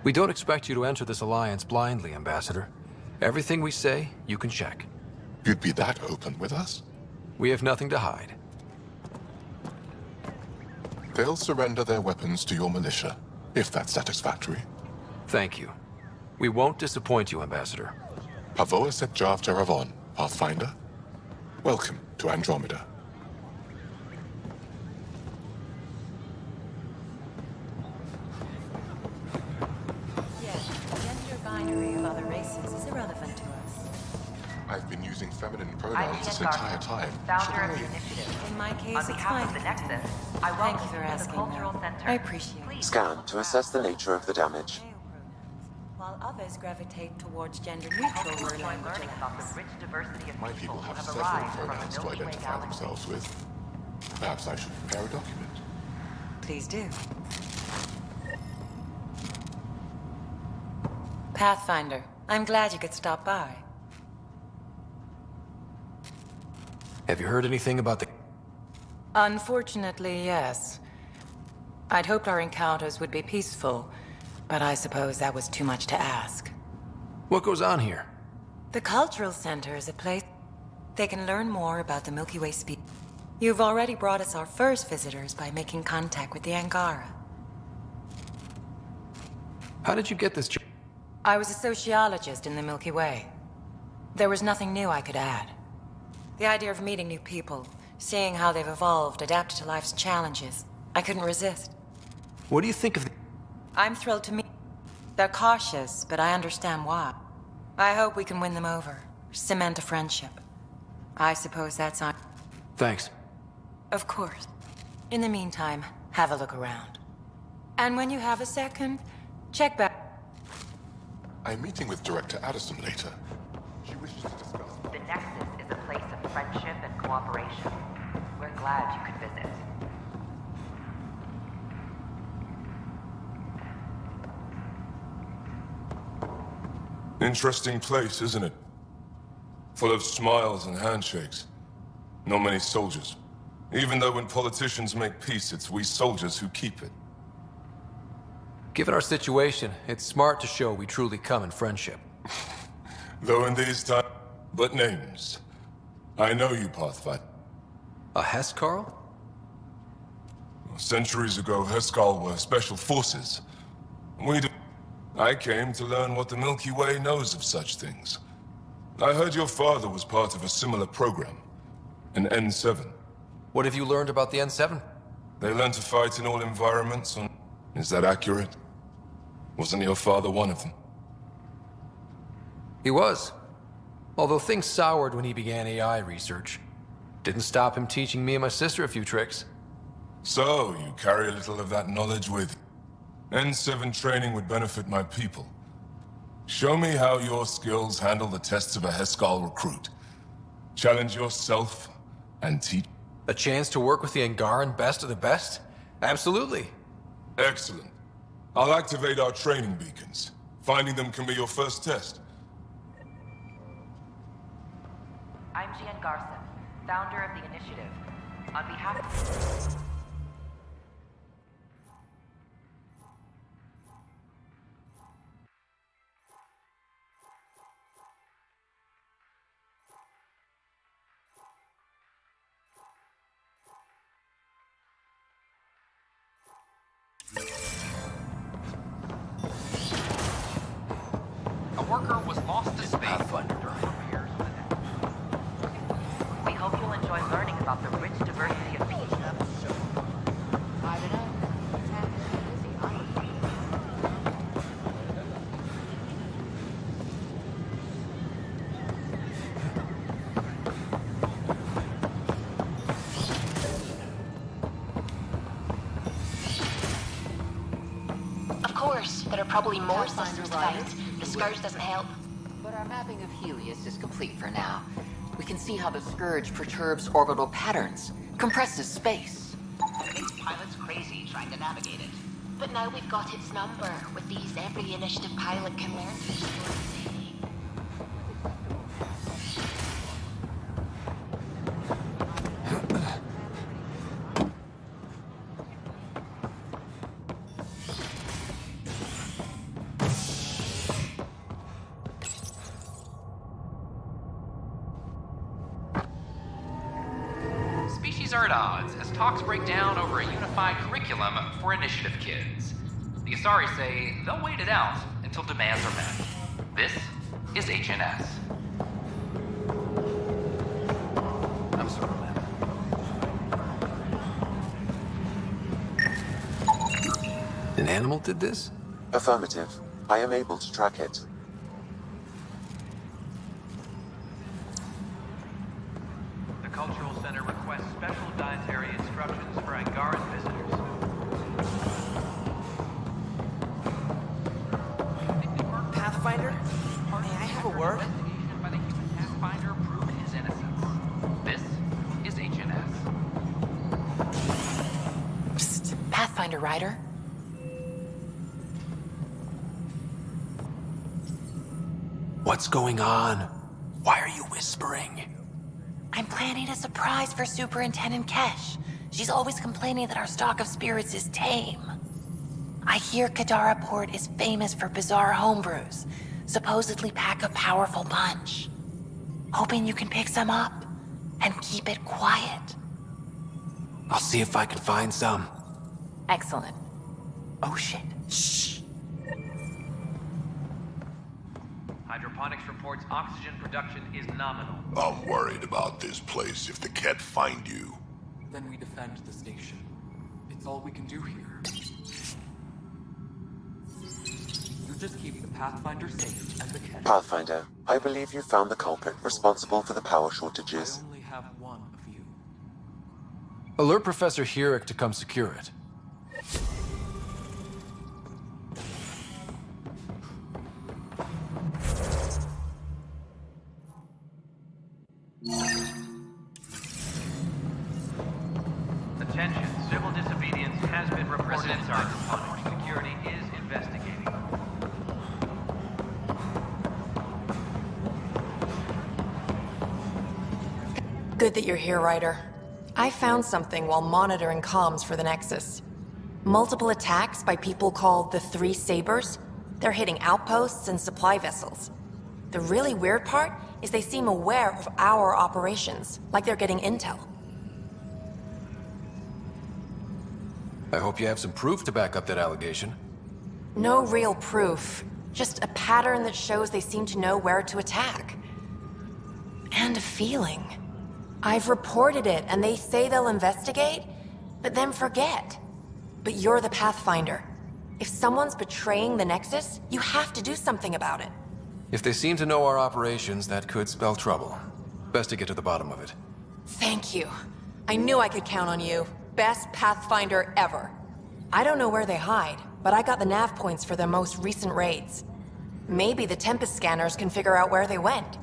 We don't expect you to enter this alliance blindly, Ambassador. Everything we say, you can check. You'd be that open with us? We have nothing to hide. They'll surrender their weapons to your militia, if that's satisfactory. Thank you. We won't disappoint you, Ambassador. Pavoa set Jav Jaravon, Pathfinder. Welcome to Andromeda. Yes, the gender binary of other races is irrelevant to us. I've been using feminine pronouns this entire time. Should I... In my case, it's fine. Thank you for asking, though. I appreciate it. Scan to assess the nature of the damage. While others gravitate towards gender-neutral word language allows. My people have several pronouns to identify themselves with. Perhaps I should prepare a document. Please do. Pathfinder, I'm glad you could stop by. Have you heard anything about the... Unfortunately, yes. I'd hoped our encounters would be peaceful, but I suppose that was too much to ask. What goes on here? The Cultural Center is a place they can learn more about the Milky Way species. You've already brought us our first visitors by making contact with the Angara. How did you get this job? I was a sociologist in the Milky Way. There was nothing new I could add. The idea of meeting new people, seeing how they've evolved, adapted to life's challenges, I couldn't resist. What do you think of the... I'm thrilled to meet. They're cautious, but I understand why. I hope we can win them over, cement a friendship. I suppose that's on... Thanks. Of course. In the meantime, have a look around. And when you have a second, check back. I'm meeting with Director Addison later. She wishes to discuss... The Nexus is a place of friendship and cooperation. We're glad you could visit. Interesting place, isn't it? Full of smiles and handshakes. Not many soldiers. Even though when politicians make peace, it's we soldiers who keep it. Given our situation, it's smart to show we truly come in friendship. Though in these times... But names. I know you, Pathfinder. A Hescarl? Centuries ago, Hescal were special forces. I came to learn what the Milky Way knows of such things. I heard your father was part of a similar program. An N7. What have you learned about the N7? They learn to fight in all environments on... Is that accurate? Wasn't your father one of them? He was. Although things soured when he began AI research. Didn't stop him teaching me and my sister a few tricks. So, you carry a little of that knowledge with you. N7 training would benefit my people. Show me how your skills handle the tests of a Hescal recruit. Challenge yourself and teach. A chance to work with the Angaran best of the best? Absolutely. Excellent. I'll activate our training beacons. Finding them can be your first test. I'm Gian Garson, founder of the initiative. On behalf of... A worker was lost to space. We hope you'll enjoy learning about the rich diversity of people. I don't know. Of course, there are probably more systems to find. The Scourge doesn't help. But our mapping of Helios is complete for now. We can see how the Scourge perturbs orbital patterns, compresses space. This pilot's crazy trying to navigate it. But now we've got its number. With these, every initiative pilot can learn to explore the city. Species are at odds as talks break down over a unified curriculum for initiative kids. The Asari say they'll wait it out until demands are met. This is HNS. I'm sorry, man. An animal did this? Affirmative. I am able to track it. The Cultural Center requests special dietary instructions for Angaran visitors. Pathfinder? May I have a word? By the human Pathfinder prove his innocence. This is HNS. Psst, Pathfinder Ryder. What's going on? Why are you whispering? I'm planning a surprise for Superintendent Kesh. She's always complaining that our stock of spirits is tame. I hear Kadara Port is famous for bizarre homebrews, supposedly pack a powerful punch. Hoping you can pick some up and keep it quiet. I'll see if I can find some. Excellent. Oh shit. Shh. Hydroponics reports oxygen production is nominal. I'm worried about this place if they can't find you. Then we defend the station. It's all we can do here. You just keep the Pathfinder safe and the Kesh. Pathfinder, I believe you found the culprit responsible for the power shortages. I only have one of you. Alert Professor Herrick to come secure it. Attention, civil disobedience has been reported. Residents are Hydroponics security is investigating. Good that you're here, Ryder. I found something while monitoring comms for the Nexus. Multiple attacks by people called the Three Sabers. They're hitting outposts and supply vessels. The really weird part is they seem aware of our operations, like they're getting intel. I hope you have some proof to back up that allegation. No real proof, just a pattern that shows they seem to know where to attack. And a feeling. I've reported it, and they say they'll investigate, but then forget. But you're the Pathfinder. If someone's betraying the Nexus, you have to do something about it. If they seem to know our operations, that could spell trouble. Best to get to the bottom of it. Thank you. I knew I could count on you. Best Pathfinder ever. I don't know where they hide, but I got the nav points for their most recent raids. Maybe the Tempest scanners can figure out where they went.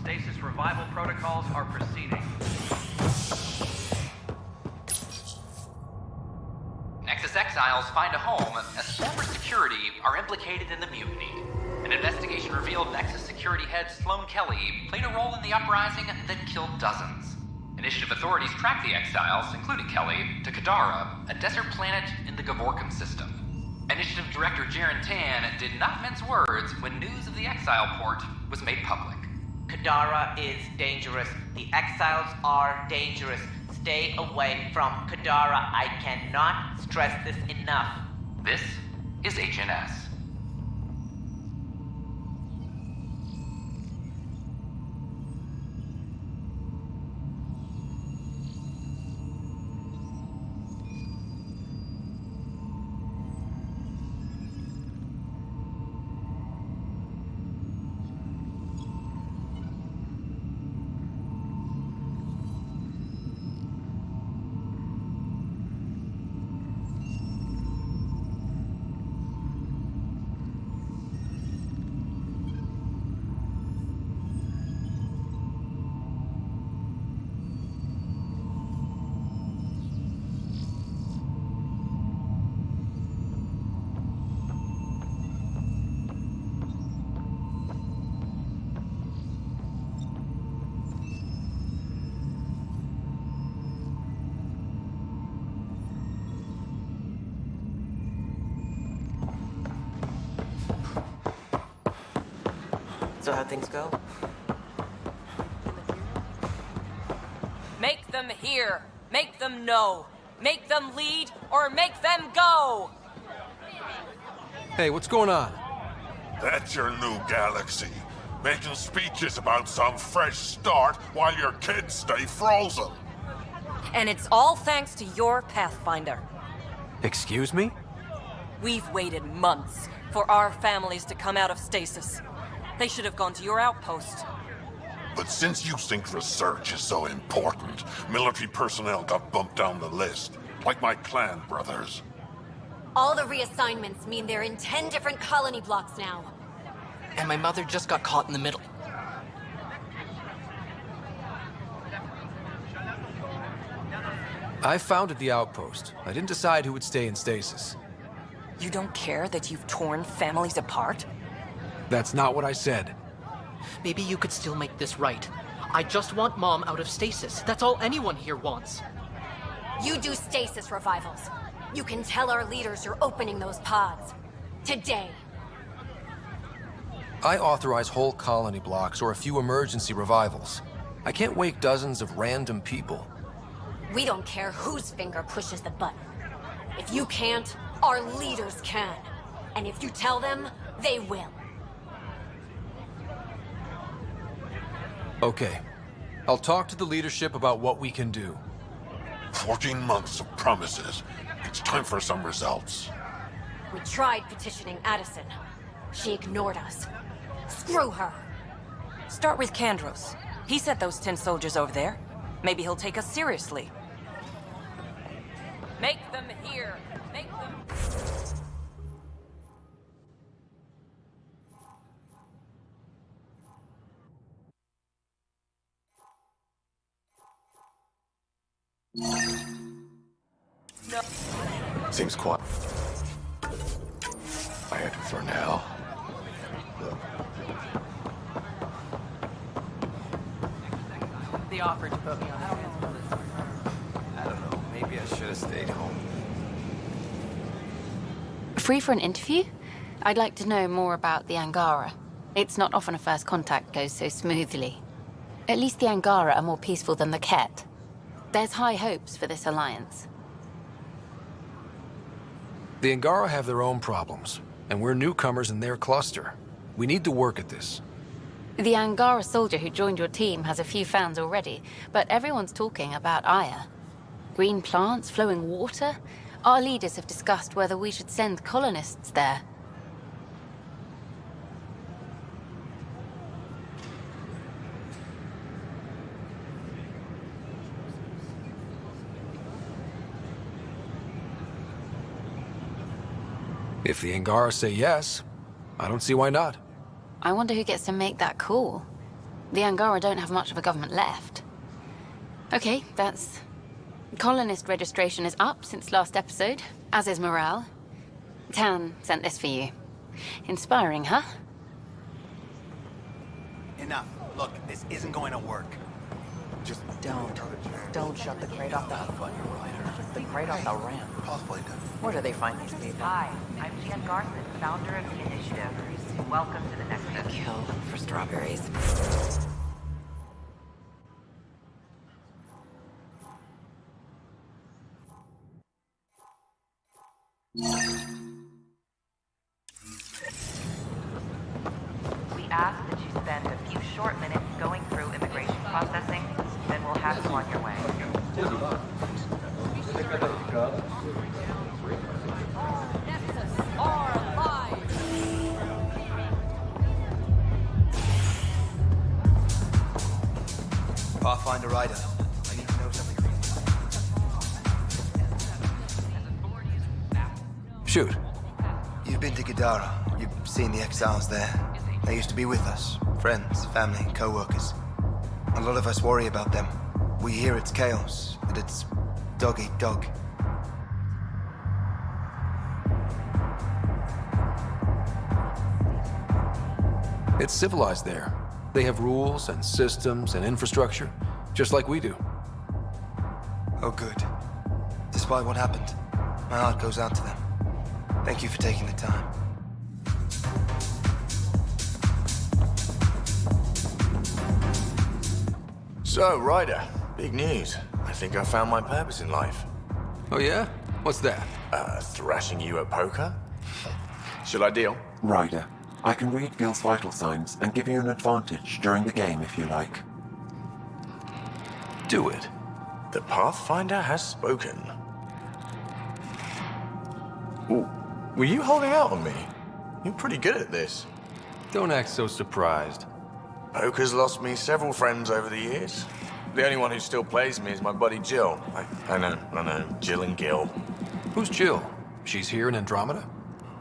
Stasis revival protocols are proceeding. Nexus exiles find a home as former security are implicated in the mutiny. An investigation revealed Nexus security head Sloan Kelly played a role in the uprising that killed dozens. Initiative authorities tracked the exiles, including Kelly, to Kadara, a desert planet in the Gavorkum system. Initiative Director Jaren Tan did not mince words when news of the exile port was made public. Kadara is dangerous. The exiles are dangerous. Stay away from Kadara. I cannot stress this enough. This is HNS. So how'd things go? Make them hear. Make them know. Make them lead, or make them go! Hey, what's going on? That's your new galaxy. Making speeches about some fresh start while your kids stay frozen. And it's all thanks to your Pathfinder. Excuse me? We've waited months for our families to come out of stasis. They should have gone to your outpost. But since you think research is so important, military personnel got bumped down the list. Like my clan brothers. All the reassignments mean they're in 10 different colony blocks now. And my mother just got caught in the middle. I founded the outpost. I didn't decide who would stay in stasis. You don't care that you've torn families apart? That's not what I said. Maybe you could still make this right. I just want Mom out of stasis. That's all anyone here wants. You do stasis revivals. You can tell our leaders you're opening those pods. Today. I authorize whole colony blocks or a few emergency revivals. I can't wake dozens of random people. We don't care whose finger pushes the button. If you can't, our leaders can. And if you tell them, they will. Okay. I'll talk to the leadership about what we can do. 14 months of promises. It's time for some results. We tried petitioning Addison. She ignored us. Screw her. Start with Kandros. He sent those 10 soldiers over there. Maybe he'll take us seriously. Make them hear. Make them... No. Seems quiet. For now. They offered to put me on the I don't know. Maybe I should have stayed home. Free for an interview? I'd like to know more about the Angara. It's not often a first contact goes so smoothly. At least the Angara are more peaceful than the Ket. There's high hopes for this alliance. The Angara have their own problems, and we're newcomers in their cluster. We need to work at this. The Angara soldier who joined your team has a few fans already, but everyone's talking about Aya. Green plants, flowing water? Our leaders have discussed whether we should send colonists there. If the Angara say yes, I don't see why not. I wonder who gets to make that call. The Angara don't have much of a government left. Okay, that's... Colonist registration is up since last episode, as is morale. Tan sent this for you. Inspiring, huh? Enough. Look, this isn't going to work. Just don't shut the crate off the crate off the ramp. Where do they find these people? Hi, I'm Jan Garson, founder of the initiative. Welcome to the Nexus. Kill for strawberries. We ask that you spend a few short minutes going through immigration processing, then we'll have you on your way. Pathfinder Rider, I need to know something. Shoot. You've been to Gadara. You've seen the exiles there. They used to be with us. Friends, family, co-workers. A lot of us worry about them. We hear it's chaos, that it's dog eat dog. It's civilized there. They have rules and systems and infrastructure, just like we do. Oh, good. Despite what happened, my heart goes out to them. Thank you for taking the time. So, Ryder, big news. I think I found my purpose in life. Oh yeah? What's that? Thrashing you at poker? Should I deal? Ryder, I can read Gil's vital signs and give you an advantage during the game if you like. Do it. The Pathfinder has spoken. Ooh, were you holding out on me? You're pretty good at this. Don't act so surprised. Poker's lost me several friends over the years. The only one who still plays me is my buddy Jill. I know. Jill and Gil. Who's Jill? She's here in Andromeda?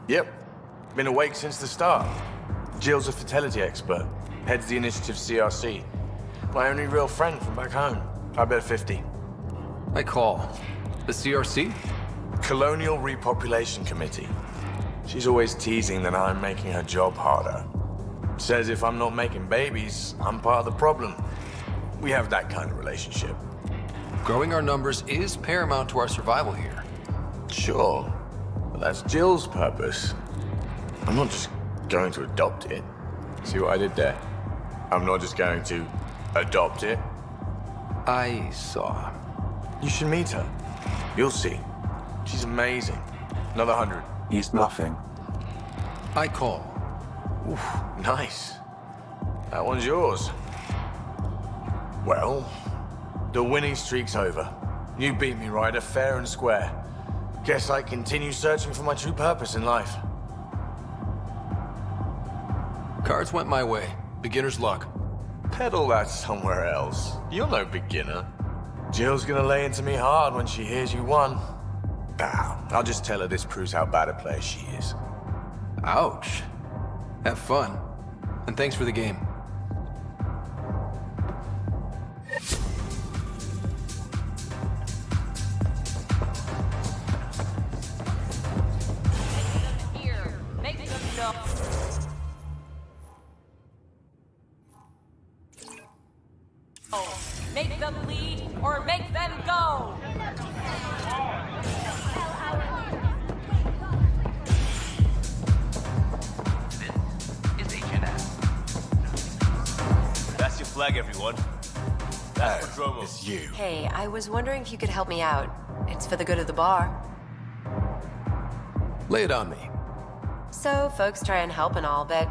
Yep. Been awake since the start. Jill's a fertility expert. Heads the initiative CRC. My only real friend from back home. I bet 50. I call. The CRC? Colonial Repopulation Committee. She's always teasing that I'm making her job harder. Says if I'm not making babies, I'm part of the problem. We have that kind of relationship. Growing our numbers is paramount to our survival here. Sure, but that's Jill's purpose. I'm not just going to adopt it. See what I did there? I'm not just going to adopt it. I saw. You should meet her. You'll see. She's amazing. Another 100. He's bluffing. I call. Oof, nice. That one's yours. Well, the winning streak's over. You beat me, Ryder, fair and square. Guess I continue searching for my true purpose in life. Cards went my way. Beginner's luck. Peddle that somewhere else. You're no beginner. Jill's gonna lay into me hard when she hears you won. I'll just tell her this proves how bad a player she is. Ouch. Have fun. And thanks for the game. Here, make them know. Oh, make them lead or make them go. That's your flag, everyone. That's Andromeda. It's you. Hey, I was wondering if you could help me out. It's for the good of the bar. Lay it on me. So, folks try and help and all, but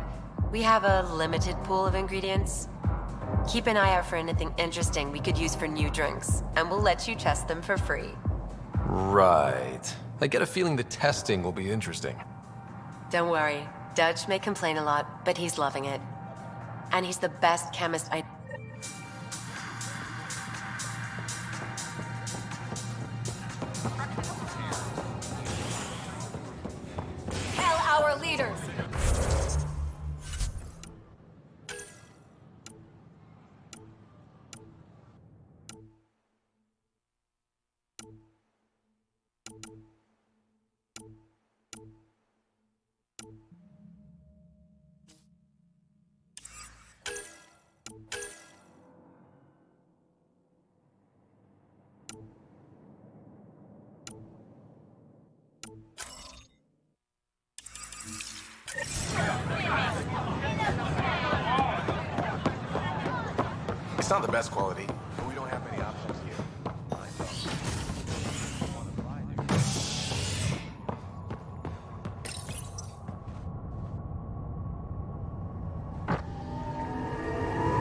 we have a limited pool of ingredients. Keep an eye out for anything interesting we could use for new drinks, and we'll let you test them for free. Right. I get a feeling the testing will be interesting. Don't worry. Dutch may complain a lot, but he's loving it. And he's the best chemist I... Tell our leaders! It's not the best quality, but we don't have many options here.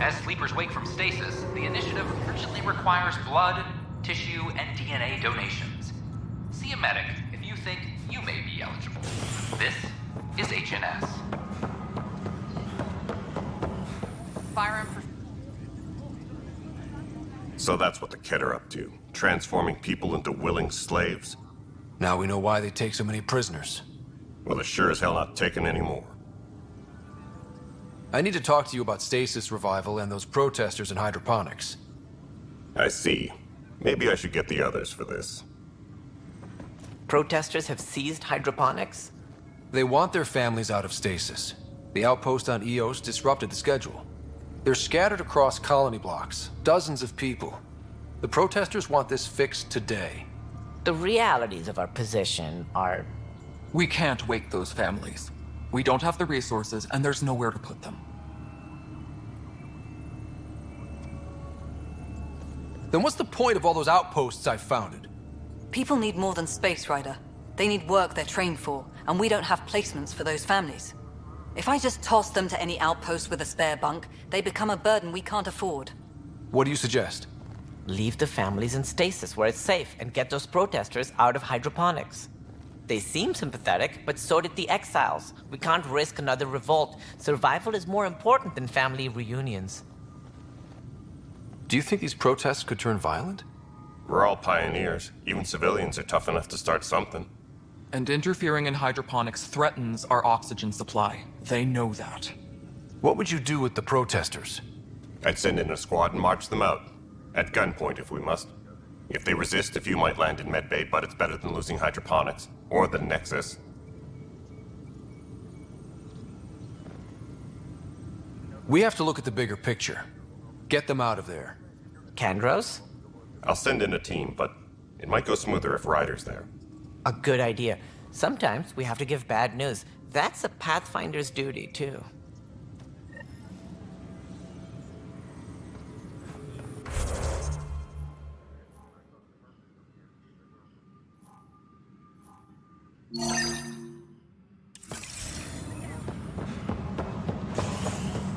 As sleepers wake from stasis, the initiative urgently requires blood, tissue, and DNA donations. See a medic if you think you may be eligible. This is HNS. Firearm for... So that's what the Kett are up to, transforming people into willing slaves? Now we know why they take so many prisoners. Well, they're sure as hell not taking any more. I need to talk to you about stasis revival and those protesters in hydroponics. I see. Maybe I should get the others for this. Protesters have seized hydroponics? They want their families out of stasis. The outpost on Eos disrupted the schedule. They're scattered across colony blocks, dozens of people. The protesters want this fixed today. The realities of our position are... We can't wake those families. We don't have the resources, and there's nowhere to put them. Then what's the point of all those outposts I founded? People need more than space, Ryder. They need work they're trained for, and we don't have placements for those families. If I just toss them to any outpost with a spare bunk, they become a burden we can't afford. What do you suggest? Leave the families in stasis where it's safe and get those protesters out of hydroponics. They seem sympathetic, but so did the exiles. We can't risk another revolt. Survival is more important than family reunions. Do you think these protests could turn violent? We're all pioneers. Even civilians are tough enough to start something. And interfering in hydroponics threatens our oxygen supply. They know that. What would you do with the protesters? I'd send in a squad and march them out. At gunpoint if we must. If they resist, a few might land in medbay, but it's better than losing hydroponics. Or the Nexus. We have to look at the bigger picture. Get them out of there. Kandros? I'll send in a team, but it might go smoother if Ryder's there. A good idea. Sometimes we have to give bad news. That's a Pathfinder's duty, too.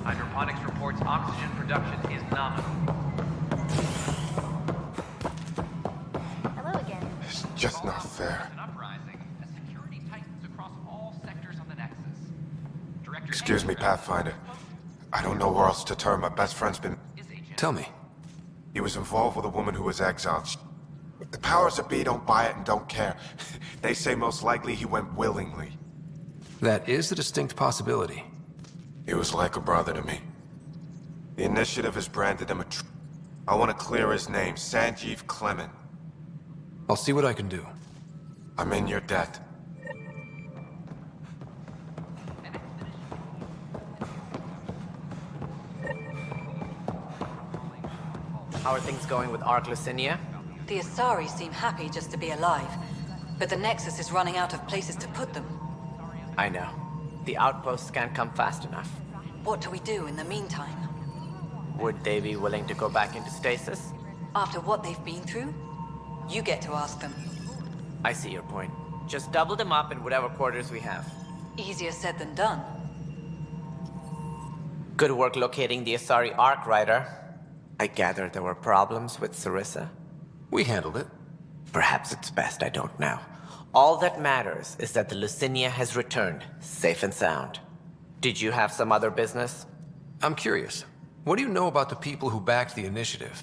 Hydroponics reports oxygen production is nominal. Hello again. It's just not fair. Excuse me, Pathfinder. I don't know where else to turn. My best friend's been... Tell me. He was involved with a woman who was exiled. The powers that be don't buy it and don't care. They say most likely he went willingly. That is a distinct possibility. He was like a brother to me. The Initiative has branded him a I want to clear his name, Sanjeev Clement. I'll see what I can do. I'm in your debt. How are things going with Ark Lucinia? The Asari seem happy just to be alive, but the Nexus is running out of places to put them. I know. The outposts can't come fast enough. What do we do in the meantime? Would they be willing to go back into stasis? After what they've been through? You get to ask them. I see your point. Just double them up in whatever quarters we have. Easier said than done. Good work locating the Asari Ark, Ryder. I gather there were problems with Sarissa? We handled it. Perhaps it's best I don't now. All that matters is that the Lucinia has returned, safe and sound. Did you have some other business? I'm curious. What do you know about the people who backed the Initiative?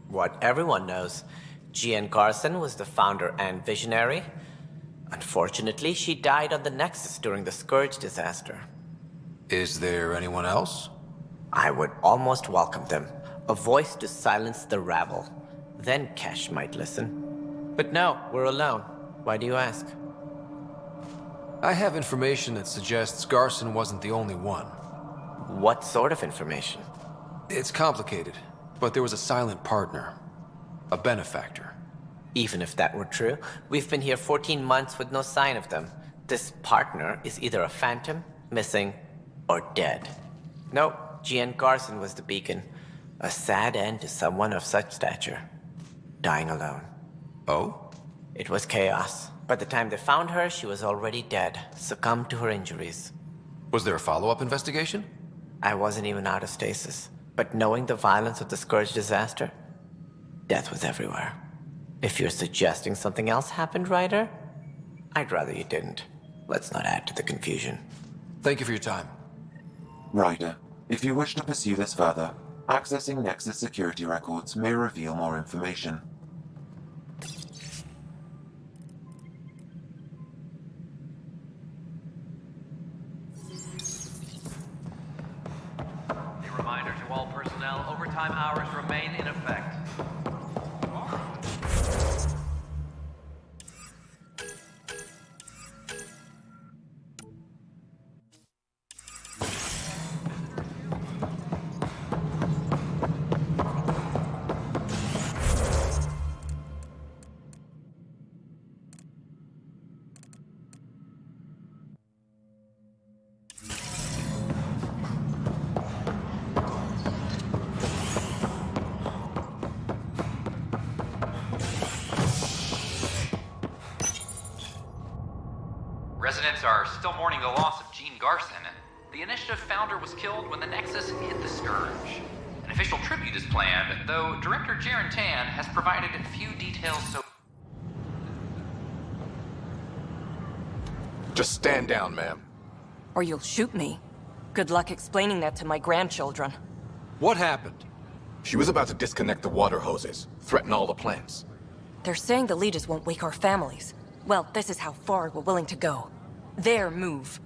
What everyone knows. Jean Carson was the founder and visionary. Unfortunately, she died on the Nexus during the Scourge disaster. Is there anyone else? I would almost welcome them. A voice to silence the rabble. Then Kesh might listen. But no, we're alone. Why do you ask? I have information that suggests Garson wasn't the only one. What sort of information? It's complicated, but there was a silent partner. A benefactor. Even if that were true, we've been here 14 months with no sign of them. This partner is either a phantom, missing, or dead. Nope, Jean Carson was the beacon. A sad end to someone of such stature. Dying alone. Oh? It was chaos. By the time they found her, she was already dead, succumbed to her injuries. Was there a follow-up investigation? I wasn't even out of stasis. But knowing the violence of the Scourge disaster, death was everywhere. If you're suggesting something else happened, Ryder, I'd rather you didn't. Let's not add to the confusion. Thank you for your time. Ryder, if you wish to pursue this further, accessing Nexus security records may reveal more information. A reminder to all personnel, overtime hours remain in effect. Residents are still mourning the loss of Jean Garson. The initiative founder was killed when the Nexus hit the Scourge. An official tribute is planned, though Director Jaren Tan has provided few details so... Just stand down, ma'am. Or you'll shoot me. Good luck explaining that to my grandchildren. What happened? She was about to disconnect the water hoses, threaten all the plants. They're saying the leaders won't wake our families. Well, this is how far we're willing to go. Their move.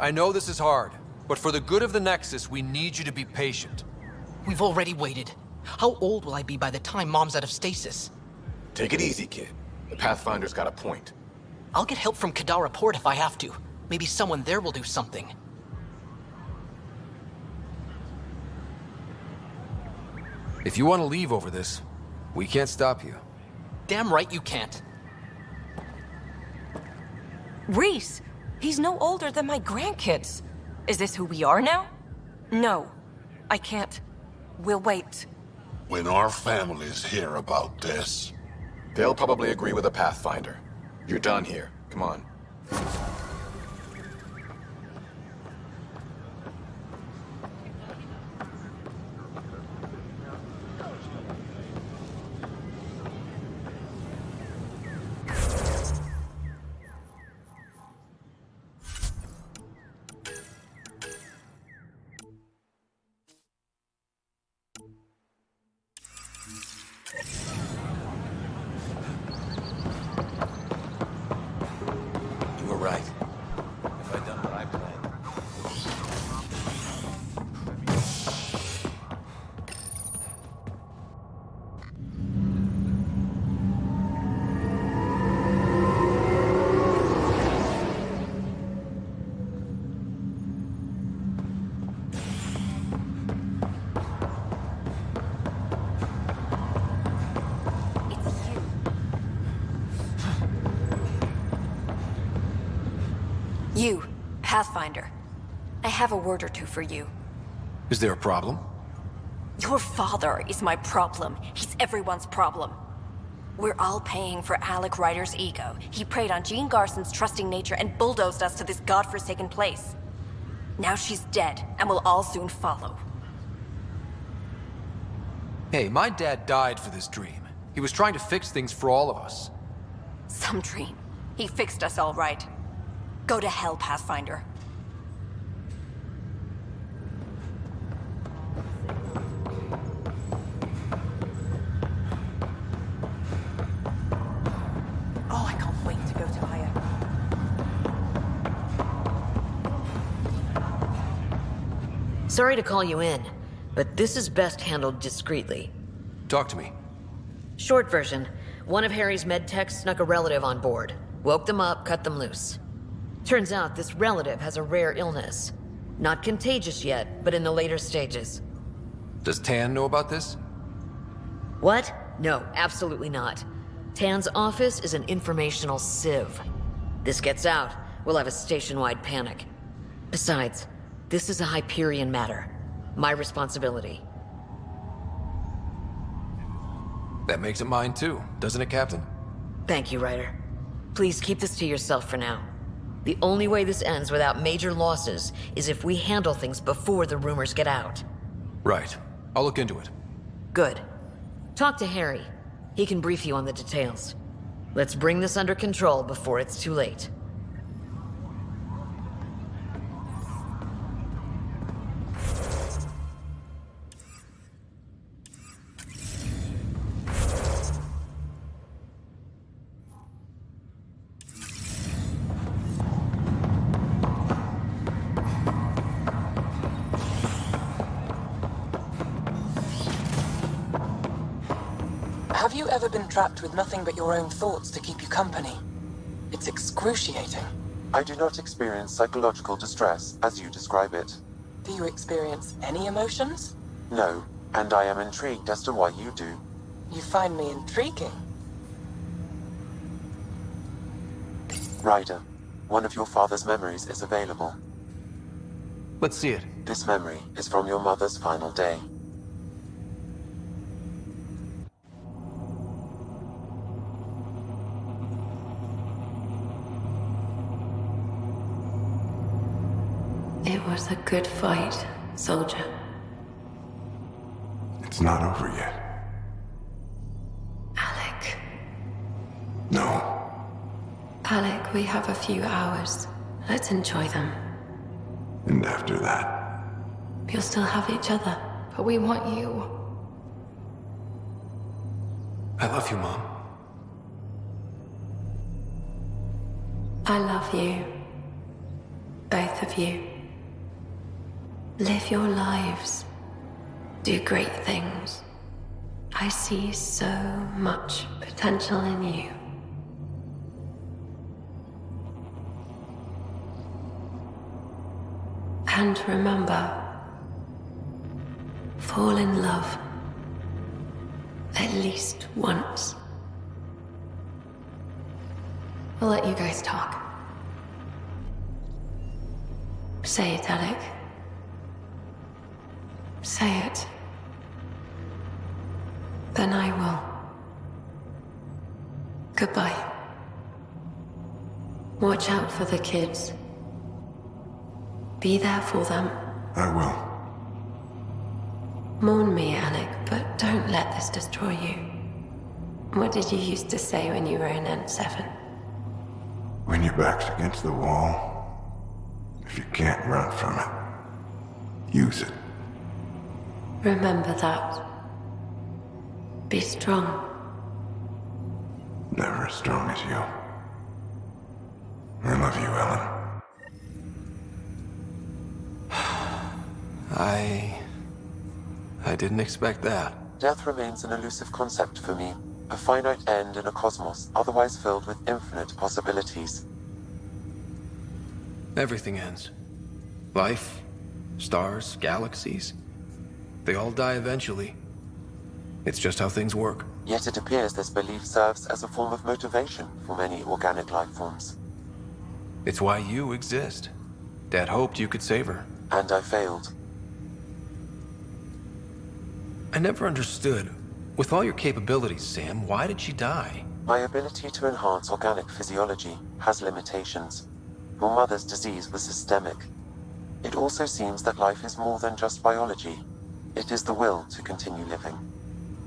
I know this is hard, but for the good of the Nexus, we need you to be patient. We've already waited. How old will I be by the time Mom's out of stasis? Take it easy, kid. The Pathfinder's got a point. I'll get help from Kadara Port if I have to. Maybe someone there will do something. If you want to leave over this, we can't stop you. Damn right you can't. Reese! He's no older than my grandkids. Is this who we are now? No. I can't. We'll wait. When our families hear about this... They'll probably agree with the Pathfinder. You're done here. Come on. You, Pathfinder. I have a word or two for you. Is there a problem? Your father is my problem. He's everyone's problem. We're all paying for Alec Ryder's ego. He preyed on Jean Garson's trusting nature and bulldozed us to this godforsaken place. Now she's dead, and we'll all soon follow. Hey, my dad died for this dream. He was trying to fix things for all of us. Some dream. He fixed us all right. Go to hell, Pathfinder. Oh, I can't wait to go to Aya. Sorry to call you in, but this is best handled discreetly. Talk to me. Short version, one of Harry's med techs snuck a relative on board. Woke them up, cut them loose. Turns out this relative has a rare illness. Not contagious yet, but in the later stages. Does Tan know about this? What? No, absolutely not. Tan's office is an informational sieve. This gets out, we'll have a station-wide panic. Besides, this is a Hyperion matter. My responsibility. That makes it mine too, doesn't it, Captain? Thank you, Ryder. Please keep this to yourself for now. The only way this ends without major losses is if we handle things before the rumors get out. Right. I'll look into it. Good. Talk to Harry. He can brief you on the details. Let's bring this under control before it's too late. Have you ever been trapped with nothing but your own thoughts to keep you company? It's excruciating. I do not experience psychological distress, as you describe it. Do you experience any emotions? No, and I am intrigued as to why you do. You find me intriguing. Ryder, one of your father's memories is available. Let's see it. This memory is from your mother's final day. was a good fight, soldier. It's not over yet. Alec. No. Alec, we have a few hours. Let's enjoy them. And after that? You'll still have each other, but we want you. I love you, Mom. I love you. Both of you. Live your lives. Do great things. I see so much potential in you. And remember, fall in love. At least once. We'll let you guys talk. Say it, Alec. Say it. Then I will. Goodbye. Watch out for the kids. Be there for them. I will. Mourn me, Alec, but don't let this destroy you. What did you used to say when you were in N7? When your back's against the wall, if you can't run from it, use it. Remember that. Be strong. Never as strong as you. I love you, Ellen. I didn't expect that. Death remains an elusive concept for me, a finite end in a cosmos otherwise filled with infinite possibilities. Everything ends. Life, stars, galaxies. They all die eventually. It's just how things work. Yet it appears this belief serves as a form of motivation for many organic life forms. It's why you exist. Dad hoped you could save her. And I failed. I never understood. With all your capabilities, Sam, why did she die? My ability to enhance organic physiology has limitations. Your mother's disease was systemic. It also seems that life is more than just biology. It is the will to continue living.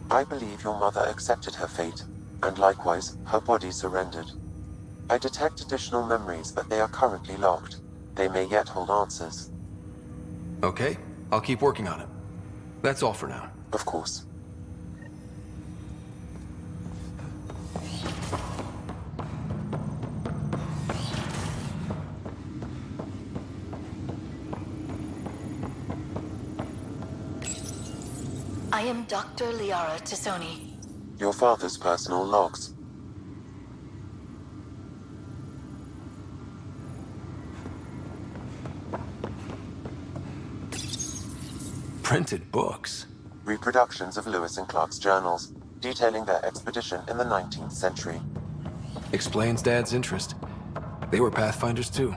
I believe your mother accepted her fate, and likewise, her body surrendered. I detect additional memories, but they are currently locked. They may yet hold answers. Okay, I'll keep working on it. That's all for now. Of course. I am Dr. Liara Tisoni. Your father's personal logs. Printed books? Reproductions of Lewis and Clark's journals, detailing their expedition in the 19th century. Explains Dad's interest. They were Pathfinders too.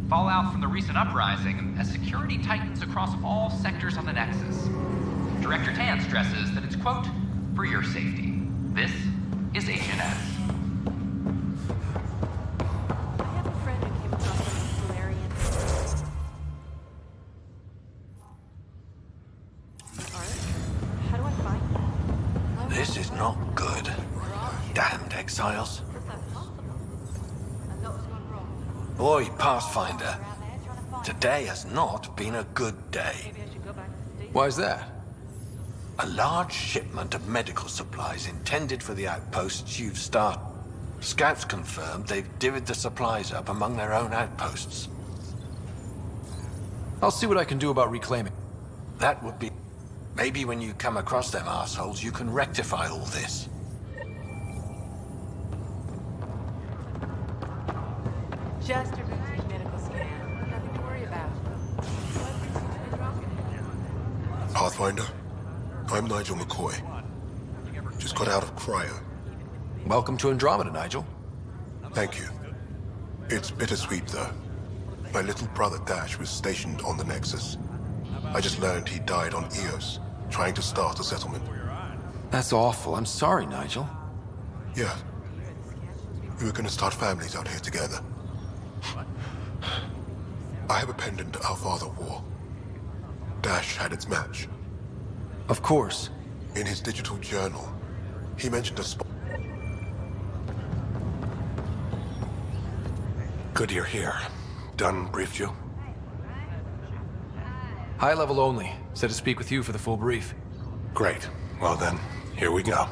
Fallout from the recent uprising as security tightens across all sectors on the Nexus. Director Tan stresses that it's, quote, for your safety. This is Agent S. I have a friend who came across some of Solarian art. How do I find that? This is not good. Damned exiles. Boy, Pathfinder, today has not been a good day. Why's that? A large shipment of medical supplies intended for the outposts you've started. Scouts confirmed they've divvied the supplies up among their own outposts. I'll see what I can do about reclaiming. That would be... Maybe when you come across them assholes, you can rectify all this. Just a routine medical scan. Nothing to worry about. Pathfinder, I'm Nigel McCoy. Just got out of cryo. Welcome to Andromeda, Nigel. Thank you. It's bittersweet, though. My little brother Dash was stationed on the Nexus. I just learned he died on Eos, trying to start a settlement. That's awful. I'm sorry, Nigel. Yeah. We were gonna start families out here together. I have a pendant our father wore. Dash had its match. Of course. In his digital journal, he mentioned a spot. Good you're here. Dunn briefed you? High level only. Said to speak with you for the full brief. Great. Well then, here we go.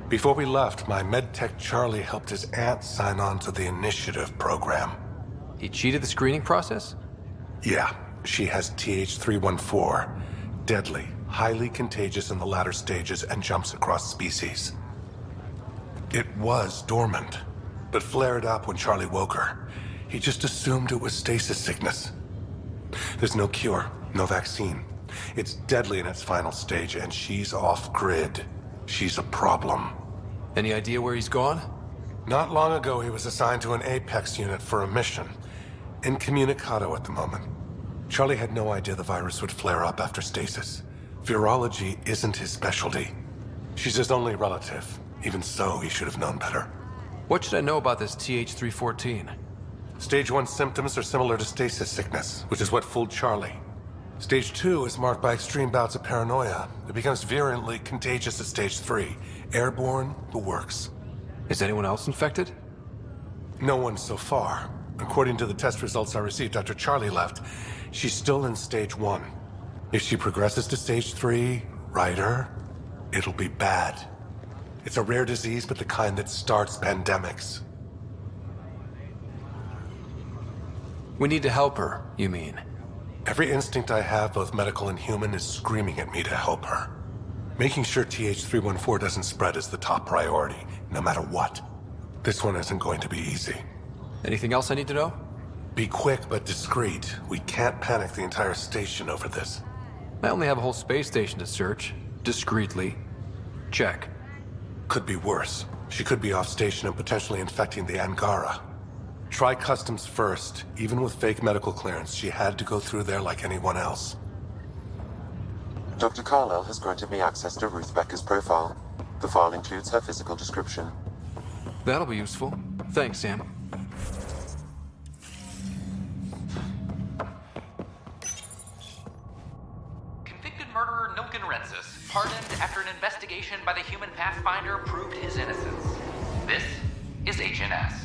Before we left, my medtech Charlie helped his aunt sign on to the initiative program. He cheated the screening process? Yeah, she has TH314. Deadly, highly contagious in the latter stages and jumps across species. It was dormant, but flared up when Charlie woke her. He just assumed it was stasis sickness. There's no cure, no vaccine. It's deadly in its final stage, and she's off-grid. She's a problem. Any idea where he's gone? Not long ago, he was assigned to an Apex unit for a mission. Incommunicado at the moment. Charlie had no idea the virus would flare up after stasis. Virology isn't his specialty. She's his only relative. Even so, he should have known better. What should I know about this TH314? Stage 1 symptoms are similar to stasis sickness, which is what fooled Charlie. Stage 2 is marked by extreme bouts of paranoia. It becomes virulently contagious at Stage 3. Airborne, the works. Is anyone else infected? No one so far. According to the test results I received after Charlie left, she's still in Stage 1. If she progresses to Stage 3, Ryder, it'll be bad. It's a rare disease, but the kind that starts pandemics. We need to help her, you mean? Every instinct I have, both medical and human, is screaming at me to help her. Making sure TH314 doesn't spread is the top priority, no matter what. This one isn't going to be easy. Anything else I need to know? Be quick but discreet. We can't panic the entire station over this. I only have a whole space station to search. Discreetly. Check. Could be worse. She could be off station and potentially infecting the Angara. Try customs first. Even with fake medical clearance, she had to go through there like anyone else. Dr. Carlyle has granted me access to Ruth Becker's profile. The file includes her physical description. That'll be useful. Thanks, Sam. Convicted murderer Nilken Rensis, pardoned after an investigation by the human Pathfinder proved his innocence. This is HNS.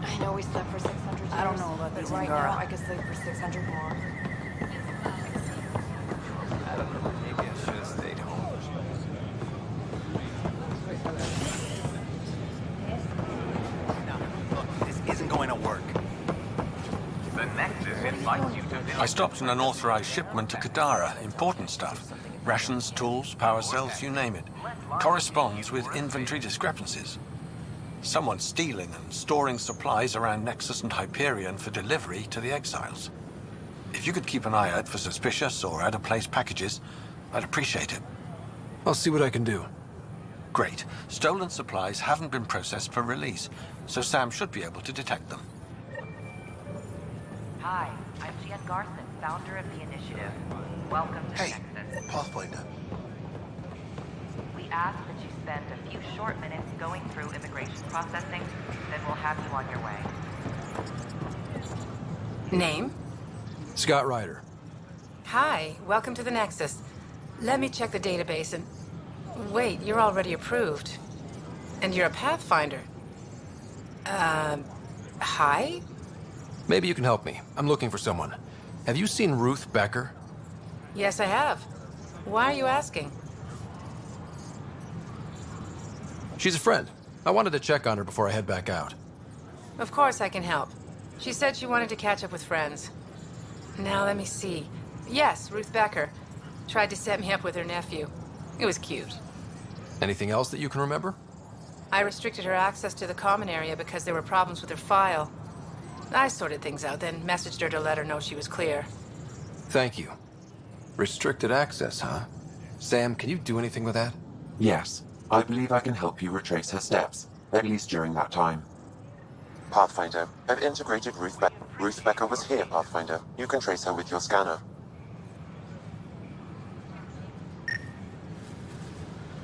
I know we slept for 600 years. I don't know about but these right Angara. now I could sleep for 600 more. I don't know. Maybe I should have stayed home. No, look, this isn't going to work. The Nexus invites you to I stopped an unauthorized shipment to Kadara. Important stuff. Rations, tools, power cells, you name it. Corresponds with inventory discrepancies. Someone's stealing and storing supplies around Nexus and Hyperion for delivery to the exiles. If you could keep an eye out for suspicious or out-of-place packages, I'd appreciate it. I'll see what I can do. Great. Stolen supplies haven't been processed for release, so Sam should be able to detect them. Hi, I'm Jan Garson, founder of the initiative. Welcome to Nexus. Pathfinder. We ask that you spend a few short minutes going through immigration processing, then we'll have you on your way. Name? Scott Ryder. Hi, welcome to the Nexus. Let me check the database and... Wait, you're already approved. And you're a Pathfinder. Hi? Maybe you can help me. I'm looking for someone. Have you seen Ruth Becker? Yes, I have. Why are you asking? She's a friend. I wanted to check on her before I head back out. Of course I can help. She said she wanted to catch up with friends. Now let me see. Yes, Ruth Becker. Tried to set me up with her nephew. It was cute. Anything else that you can remember? I restricted her access to the common area because there were problems with her file. I sorted things out, then messaged her to let her know she was clear. Thank you. Restricted access, huh? Sam, can you do anything with that? Yes, I believe I can help you retrace her steps, at least during that time. Pathfinder, I've integrated Ruth Becker. Ruth Becker was here, Pathfinder. You can trace her with your scanner.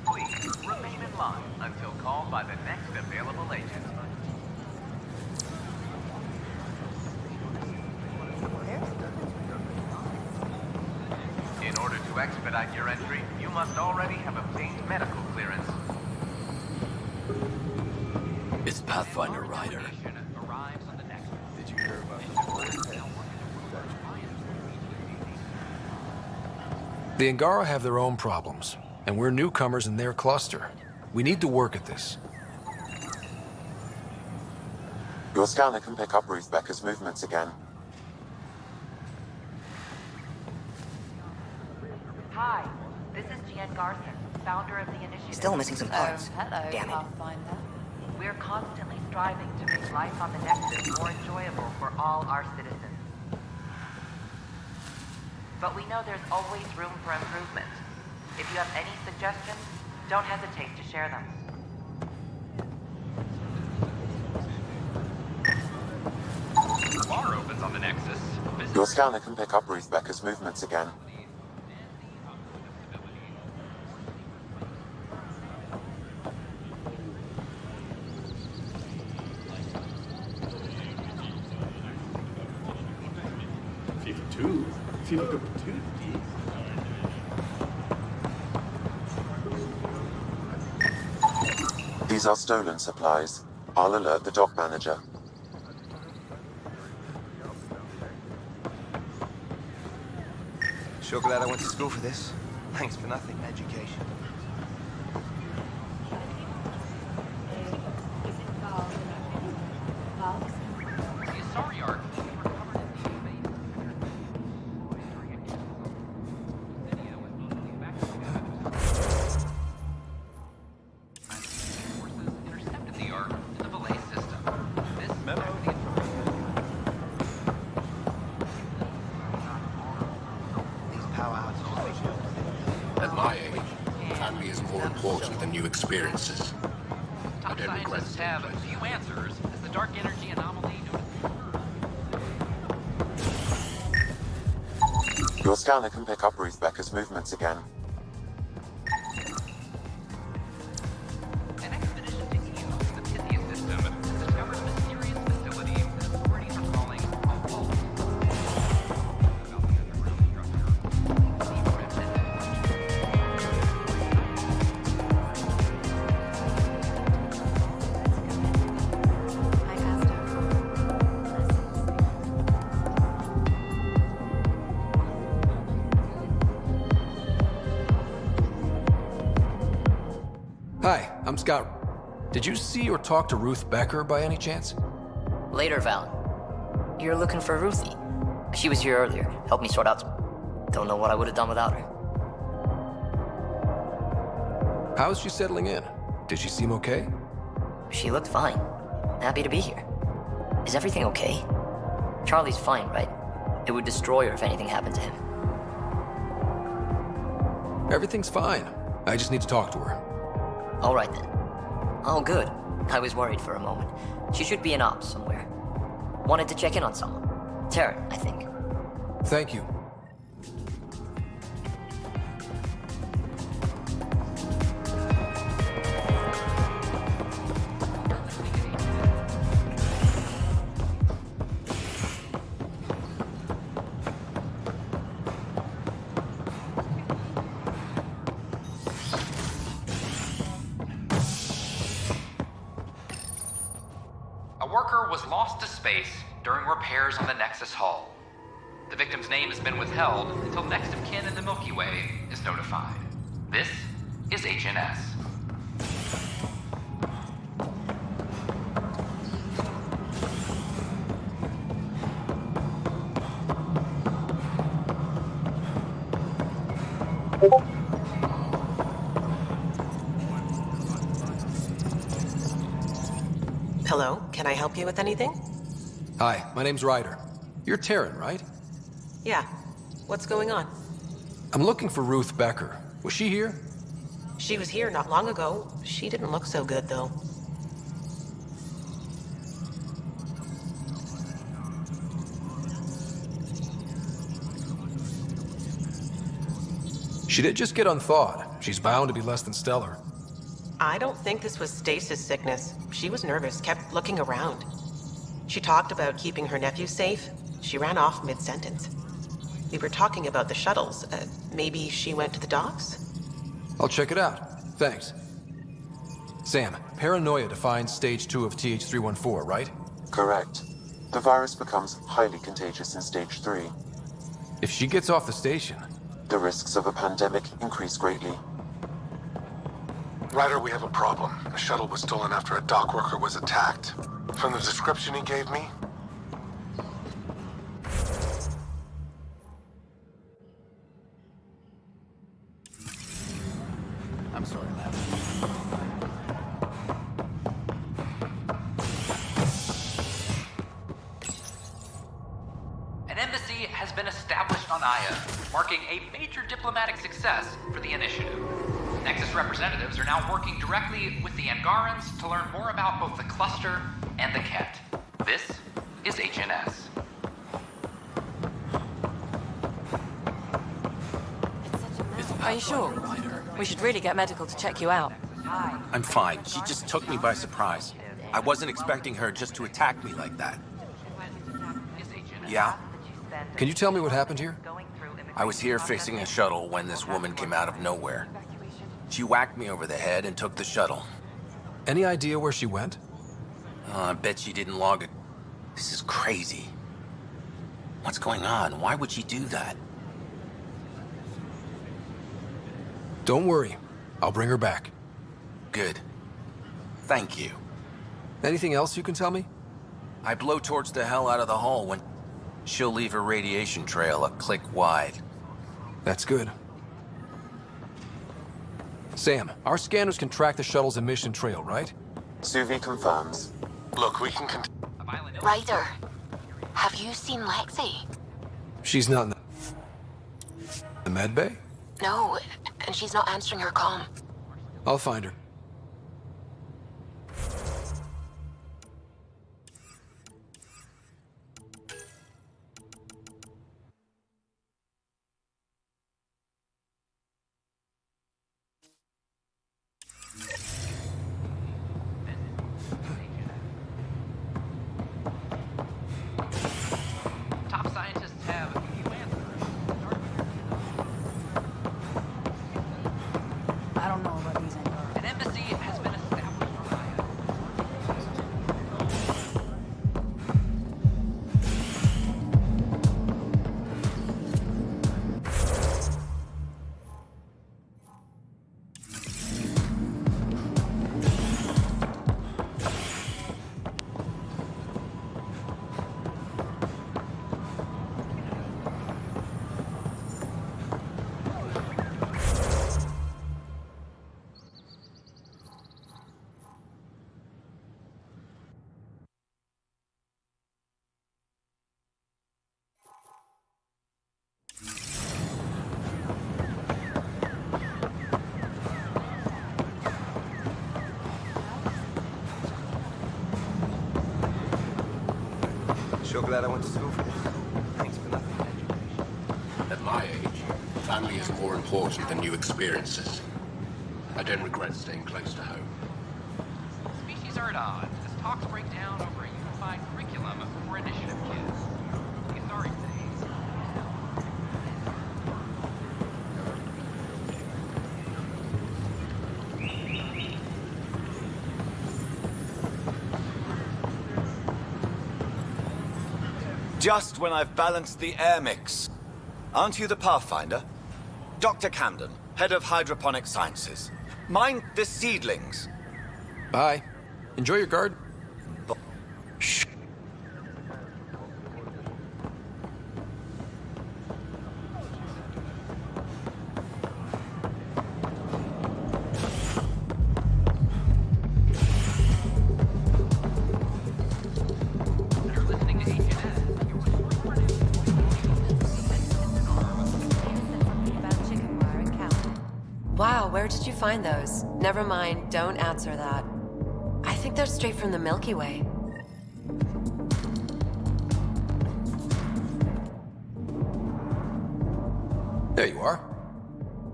Please remain in line until called by the next available agent. In order to expedite your entry, you must already have obtained medical clearance. It's Pathfinder Ryder. Did you hear about The Angara have their own problems, and we're newcomers in their cluster. We need to work at this. Your scanner can pick up Ruth Becker's movements again. Hi, this is Jan Garson, founder of the initiative. Still missing some parts. Hello, Damn it. Pathfinder. We're constantly striving to make life on the Nexus more enjoyable for all our citizens. But we know there's always room for improvement. If you have any suggestions, don't hesitate to share them. Bar opens on the Nexus. Your scanner can pick up Ruth Becker's movements again. These are stolen supplies. I'll alert the dock manager. Sure glad I went to school for this. Thanks for nothing, education. The Asari Ark intercepted the Ark in the belay system. This At my age, family is more important than new experiences. top scientists have few answers as the dark energy anomaly. Your scanner can pick up Ruth Becker's movements again. An expedition to Eos, the Pythia system, has discovered a mysterious facility that authorities are calling a vault. Hi, I'm Scott. Did you see or talk to Ruth Becker by any chance? Later, Valen. You're looking for Ruthie. She was here earlier. Helped me sort out some... Don't know what I would have done without her. How's she settling in? Did she seem okay? She looked fine. Happy to be here. Is everything okay? Charlie's fine, right? It would destroy her if anything happened to him. Everything's fine. I just need to talk to her. All right then. Oh, good. I was worried for a moment. She should be in ops somewhere. Wanted to check in on someone. Taryn, I think. Thank you. A worker was lost to space during repairs on the Nexus hull. The victim's name has been withheld until next of kin in the Milky Way is notified. This is HNS. Hello, can I help you with anything? Hi, my name's Ryder. You're Terran, right? Yeah. What's going on? I'm looking for Ruth Becker. Was she here? She was here not long ago. She didn't look so good, though. She did just get unthawed. She's bound to be less than stellar. I don't think this was stasis sickness. She was nervous, kept looking around. She talked about keeping her nephew safe. She ran off mid-sentence. We were talking about the shuttles. Maybe she went to the docks? I'll check it out. Thanks. Sam, paranoia defines stage 2 of TH314, right? Correct. The virus becomes highly contagious in stage 3. If she gets off the station... The risks of a pandemic increase greatly. Ryder, we have a problem. A shuttle was stolen after a dock worker was attacked. From the description he gave me, I'm sorry, lad. An embassy has been established on Aya, marking a major diplomatic success for the initiative. Nexus representatives are now working directly with the Angarans to learn more about both the cluster and the Ket. This is HNS. Are you sure? We should really get medical to check you out. I'm fine. She just took me by surprise. I wasn't expecting her just to attack me like that. Yeah? Can you tell me what happened here? I was here fixing a shuttle when this woman came out of nowhere. She whacked me over the head and took the shuttle. Any idea where she went? I bet she didn't log it. This is crazy. What's going on? Why would she do that? Don't worry. I'll bring her back. Good. Thank you. Anything else you can tell me? I blow torch the hell out of the hull when she'll leave her radiation trail a click wide. That's good. Sam, our scanners can track the shuttle's emission trail, right? Suvi confirms. look, we can Ryder, have you seen Lexi? She's not in the med bay? No, and she's not answering her comm. I'll find her. Top scientists have a few answers. I don't know about these An embassy has been established on Aya. Sure glad I went to school for this. Thanks for nothing. At my age, family is more important than new experiences. I don't regret staying close to home. Species are at odds as talks break down over a unified curriculum for initiative kids. The authority says. Just when I've balanced the air mix. Aren't you the Pathfinder? Dr. Camden, head of hydroponic sciences. Mind the seedlings. Bye. Enjoy your garden. Shh. Wow, where did you find those? Never mind, don't answer that. I think they're straight from the Milky Way. There you are.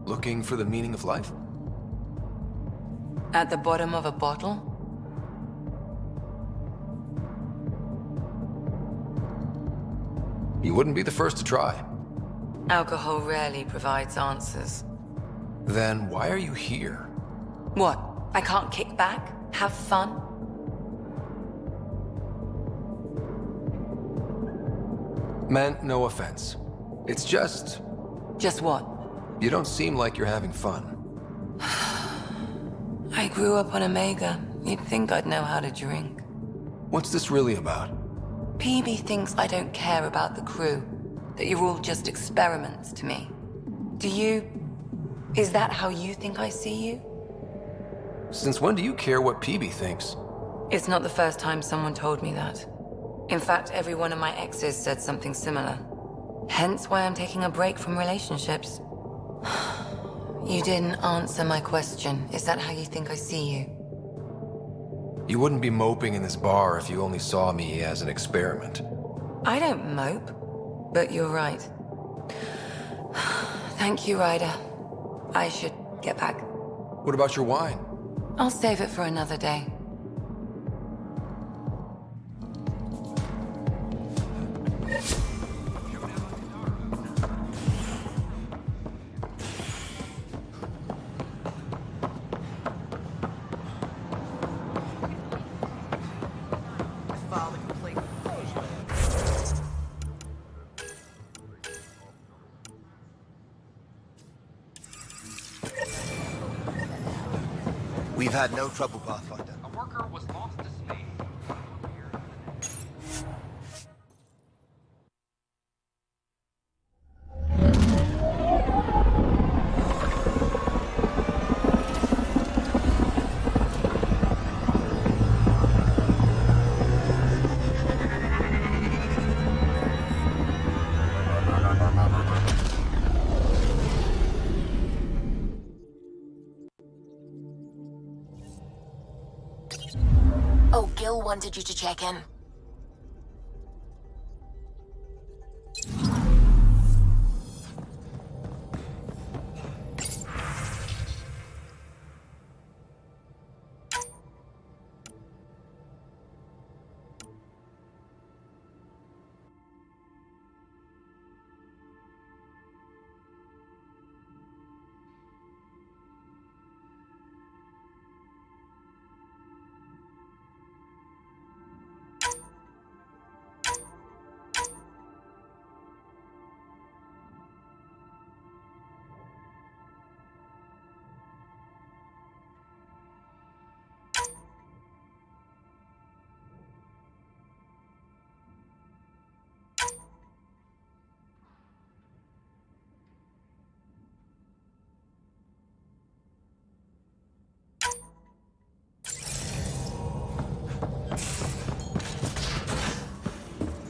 Looking for the meaning of life? At the bottom of a bottle? You wouldn't be the first to try. Alcohol rarely provides answers. Then why are you here? What? I can't kick back? Have fun? Meant no offense. It's just... Just what? You don't seem like you're having fun. I grew up on Omega. You'd think I'd know how to drink. What's this really about? PB thinks I don't care about the crew. That you're all just experiments to me. Do you... Is that how you think I see you? Since when do you care what PB thinks? It's not the first time someone told me that. In fact, every one of my exes said something similar. Hence why I'm taking a break from relationships. You didn't answer my question. Is that how you think I see you? You wouldn't be moping in this bar if you only saw me as an experiment. I don't mope, but you're right. Thank you, Ryder. I should get back. What about your wine? I'll save it for another day. We've had no trouble, Pathfinder. A worker was lost to space. Oh, Gil wanted you to check in.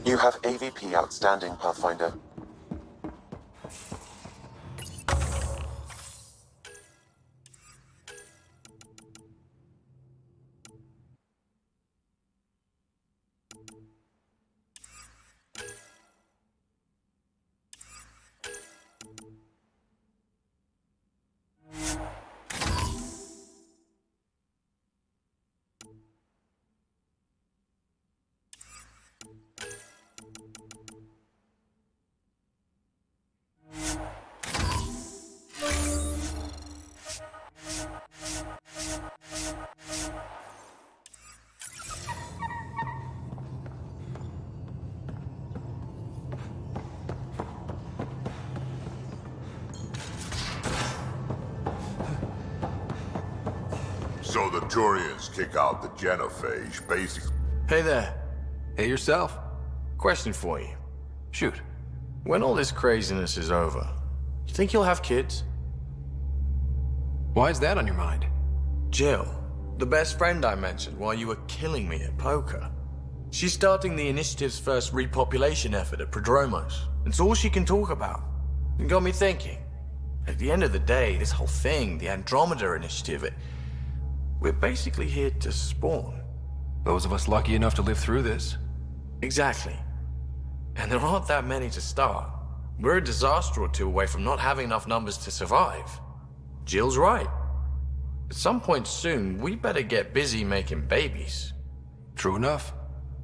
You have AVP outstanding, Pathfinder. So the Turians kick out the genophage, basically. Hey there. Hey yourself. Question for you. Shoot. When all this craziness is over, you think you'll have kids? Why is that on your mind? Jill, the best friend I mentioned while you were killing me at poker. She's starting the Initiative's first repopulation effort at Prodromos. It's all she can talk about. It got me thinking. At the end of the day, this whole thing, the Andromeda Initiative, we're basically here to spawn. Those of us lucky enough to live through this. Exactly. And there aren't that many to start. We're a disaster or two away from not having enough numbers to survive. Jill's right. At some point soon, we better get busy making babies. True enough.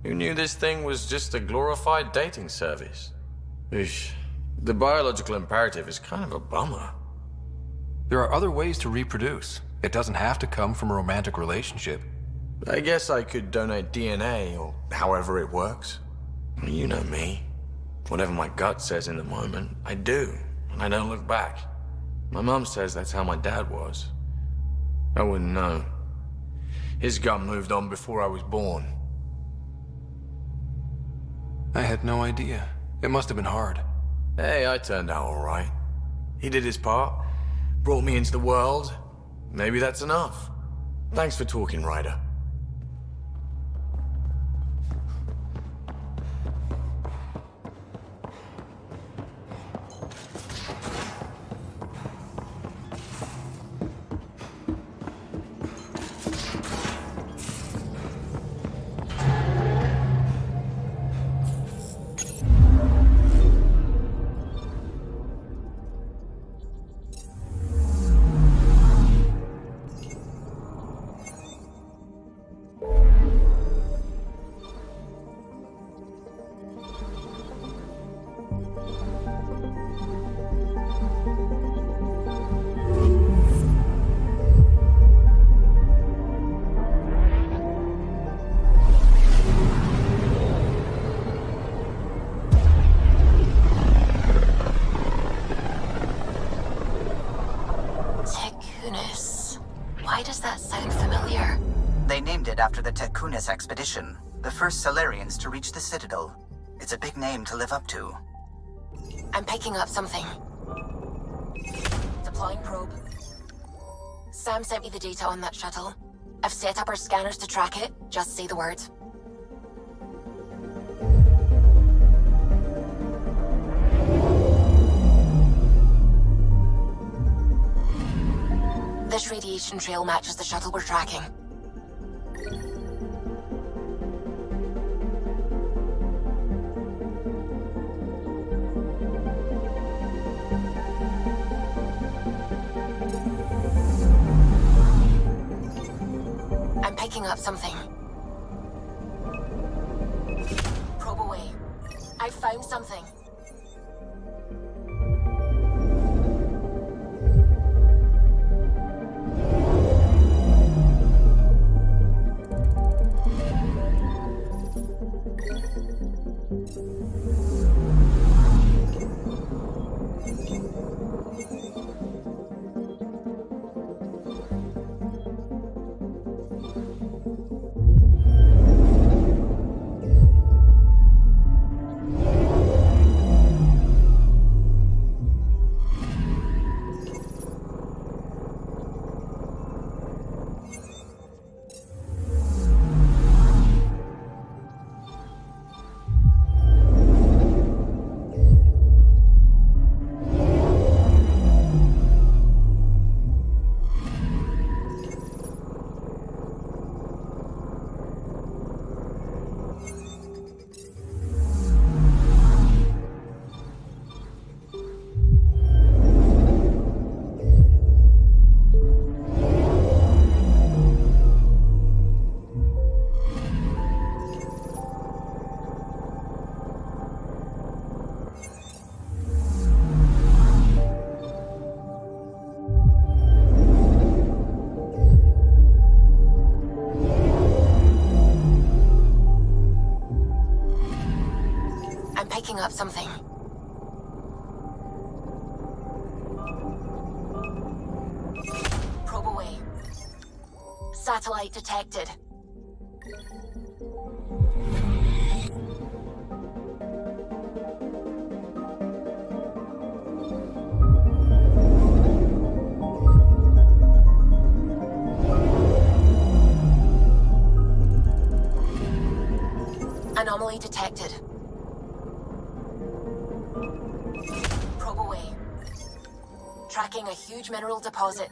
Who knew this thing was just a glorified dating service? Eesh. The biological imperative is kind of a bummer. There are other ways to reproduce. It doesn't have to come from a romantic relationship. I guess I could donate DNA, or however it works. You know me. Whatever my gut says in the moment, I do, and I don't look back. My mum says that's how my dad was. I wouldn't know. His gut moved on before I was born. I had no idea. It must have been hard. Hey, I turned out all right. He did his part, brought me into the world. Maybe that's enough. Thanks for talking, Ryder. Why does that sound familiar? They named it after the Tekunis expedition, the first Solarians to reach the Citadel. It's a big name to live up to. I'm picking up something. Deploying probe. Sam sent me the data on that shuttle. I've set up our scanners to track it. Just say the word. This radiation trail matches the shuttle we're tracking. I'm picking up something. Probe away. I've found something. Picking up something. Probe away. Satellite detected. Anomaly detected. Tracking a huge mineral deposit.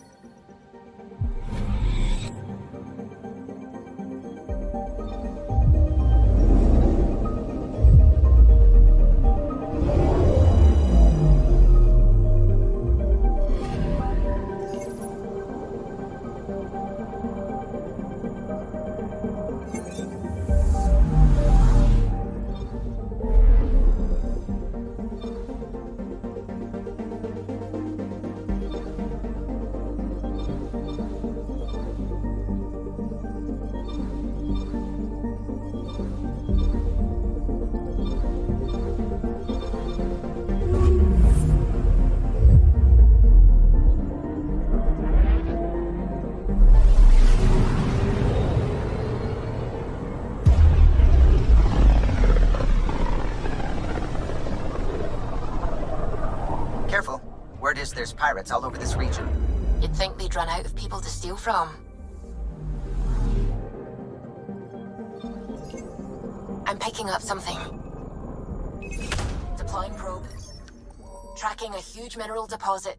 Careful. Word is there's pirates all over this region. You'd think they'd run out of people to steal from. I'm picking up something. Deploying probe. Tracking a huge mineral deposit.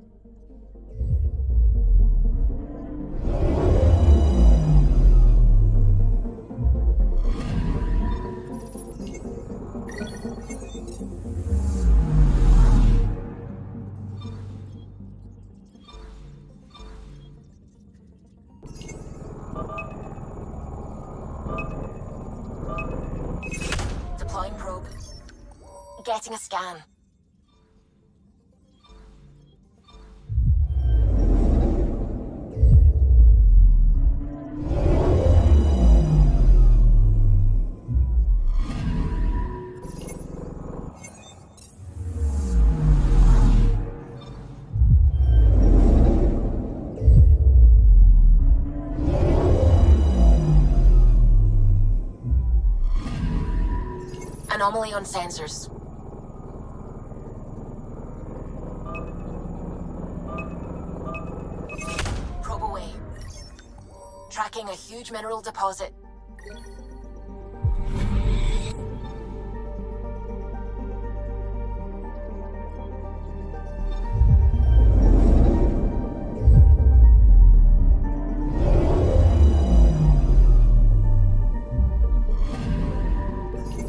Deploying probe. Getting a scan. Anomaly on sensors. Probe away. Tracking a huge mineral deposit.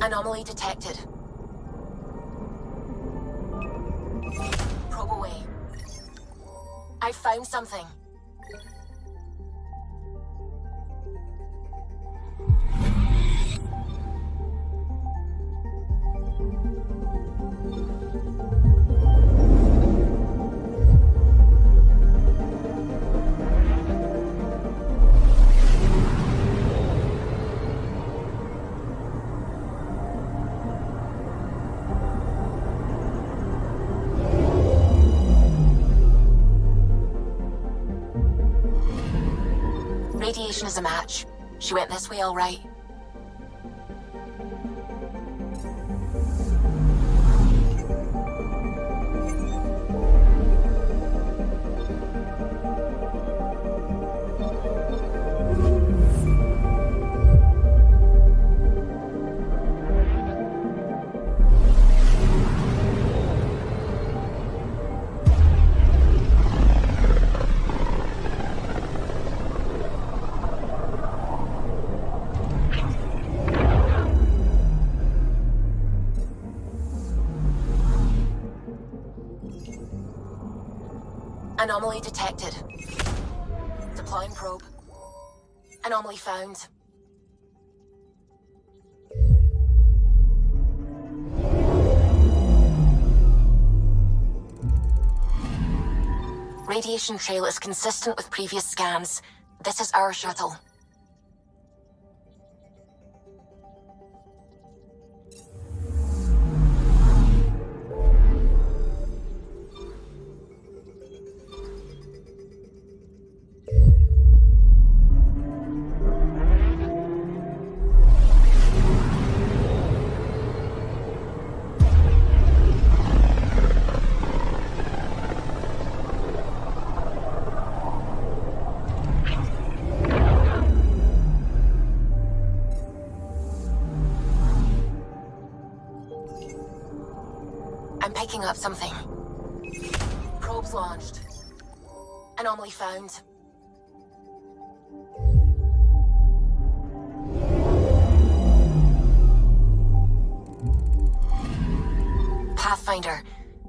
Anomaly detected. Probe away. I found something. Radiation is a match. She went this way all right. Anomaly detected. Deploying probe. Anomaly found. Radiation trail is consistent with previous scans. This is our shuttle. I'm picking up something. Probes launched. Anomaly found. Pathfinder.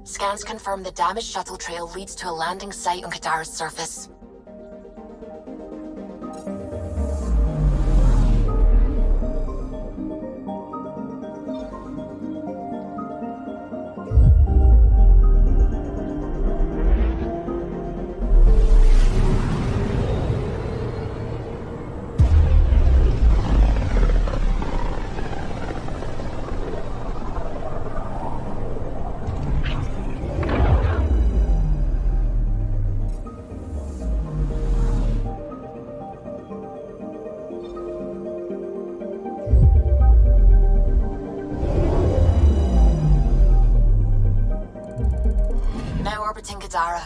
Scans confirm the damaged shuttle trail leads to a landing site on Kadara's surface. Now orbiting Kadara.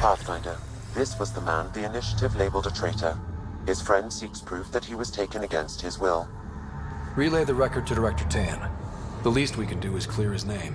Pathfinder, this was the man the Initiative labeled a traitor. His friend seeks proof that he was taken against his will. Relay the record to Director Tan. The least we can do is clear his name.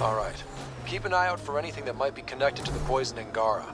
All right. Keep an eye out for anything that might be connected to the poison Angara.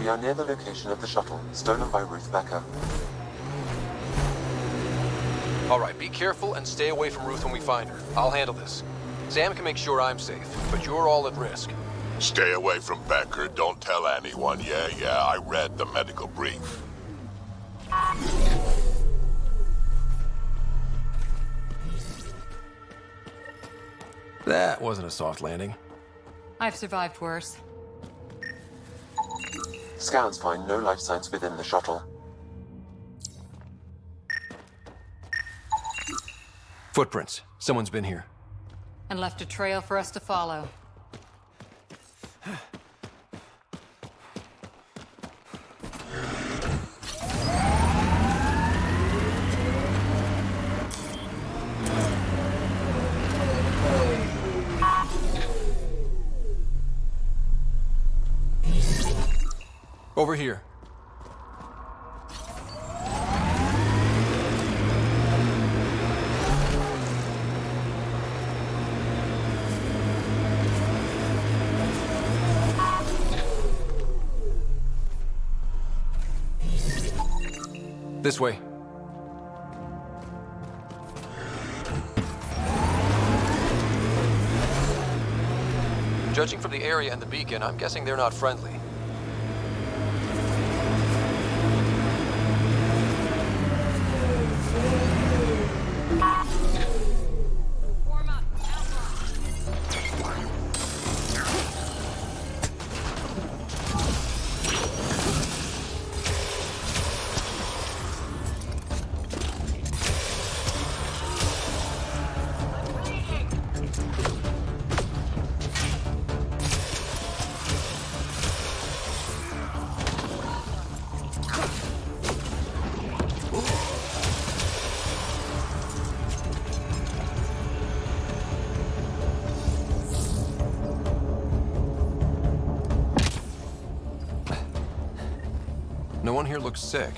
We are near the location of the shuttle, stolen by Ruth Becker. All right, be careful and stay away from Ruth when we find her. I'll handle this. Sam can make sure I'm safe, but you're all at risk. Stay away from Becker. Don't tell anyone. Yeah, I read the medical brief. That wasn't a soft landing. I've survived worse. Scans find no life signs within the shuttle. Footprints. Someone's been here. And left a trail for us to follow. Over here. This way. Judging from the area and the beacon, I'm guessing they're not friendly. No one here looks sick.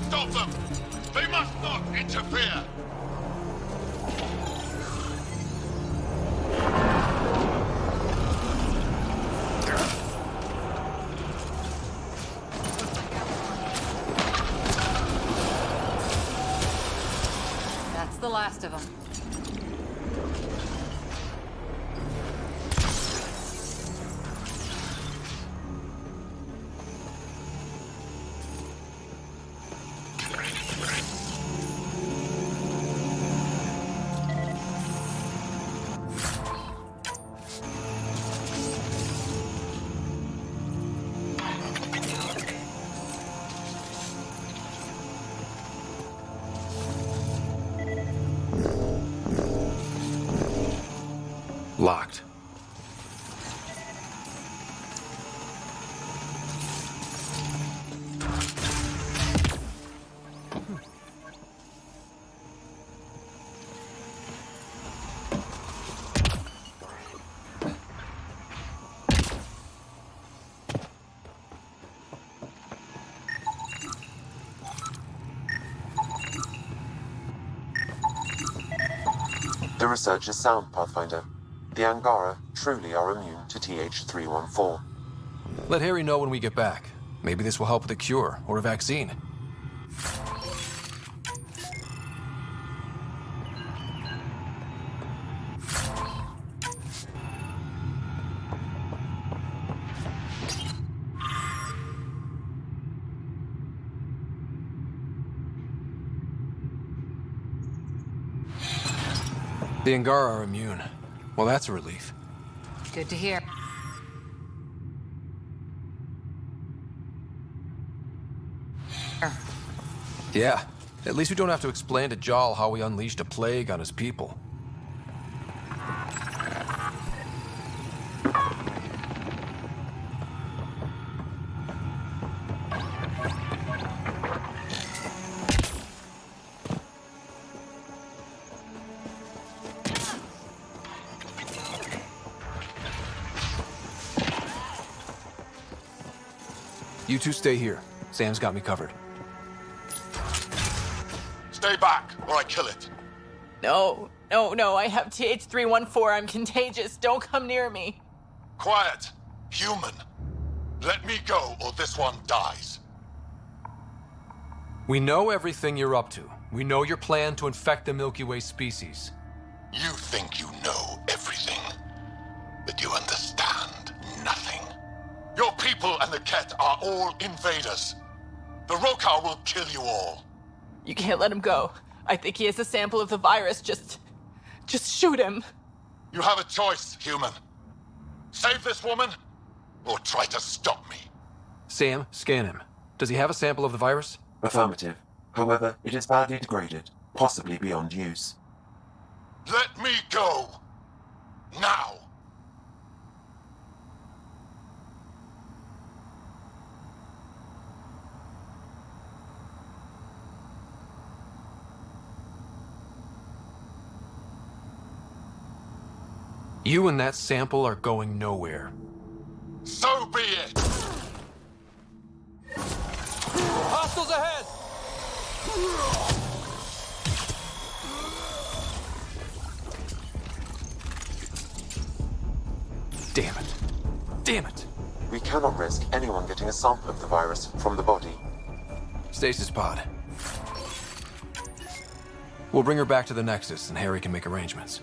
Stop them! They must not interfere! That's the last of them. Locked. The research is sound, Pathfinder. The Angara truly are immune to TH314. Let Harry know when we get back. Maybe this will help with a cure or a vaccine. The Angara are immune. Well, that's a relief. Good to hear. Yeah, at least we don't have to explain to Jarl how we unleashed a plague on his people. You two stay here. Sam's got me covered. Stay back, or I kill it. No, I have TH314. I'm contagious. Don't come near me. Quiet. Human. Let me go, or this one dies. We know everything you're up to. We know your plan to infect the Milky Way species. You think you know everything, but you understand nothing. Your people and the Ket are all invaders. The Rokar will kill you all. You can't let him go. I think he has a sample of the virus. Just shoot him. You have a choice, human. Save this woman, or try to stop me. Sam, scan him. Does he have a sample of the virus? Affirmative. However, it is badly degraded, possibly beyond use. Let me go. Now. You and that sample are going nowhere. So be it! Hostiles ahead! Damn it! We cannot risk anyone getting a sample of the virus from the body. Stasis pod. We'll bring her back to the Nexus, and Harry can make arrangements.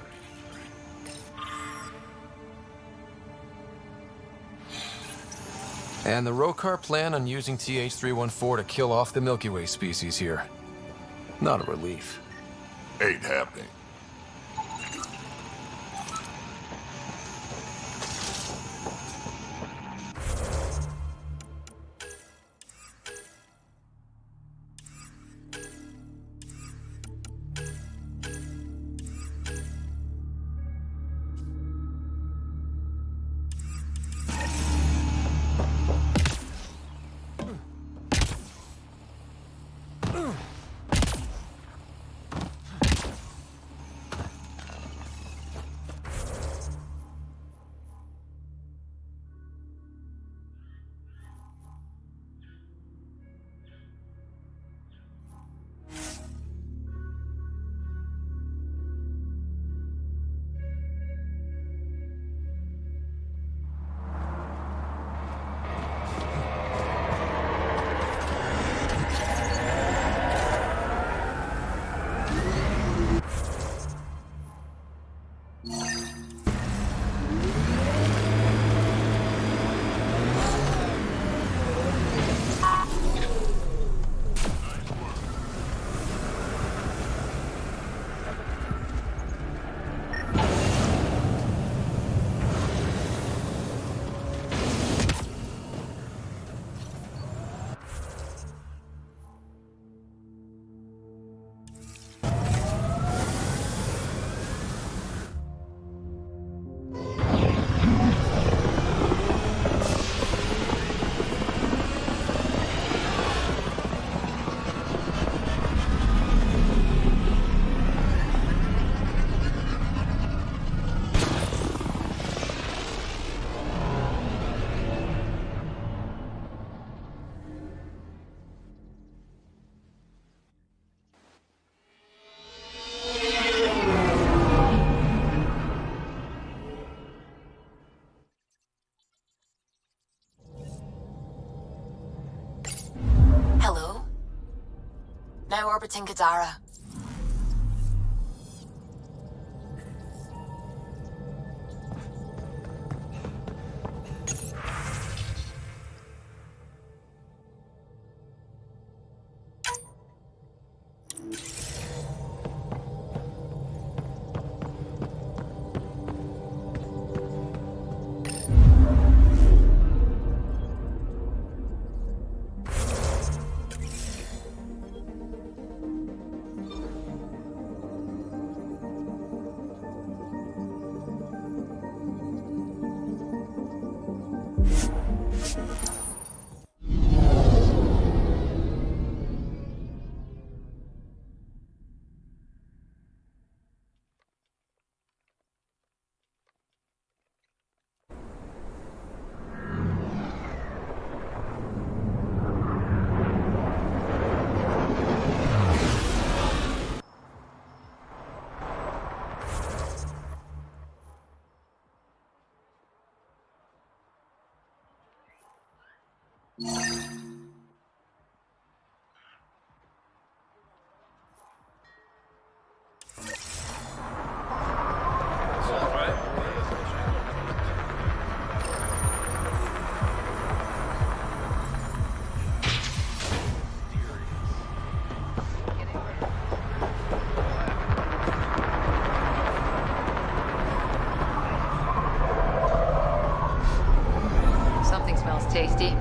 And the Rokar plan on using TH-314 to kill off the Milky Way species here. Not a relief. Ain't happening. Hello? Now orbiting Kadara. Something smells tasty.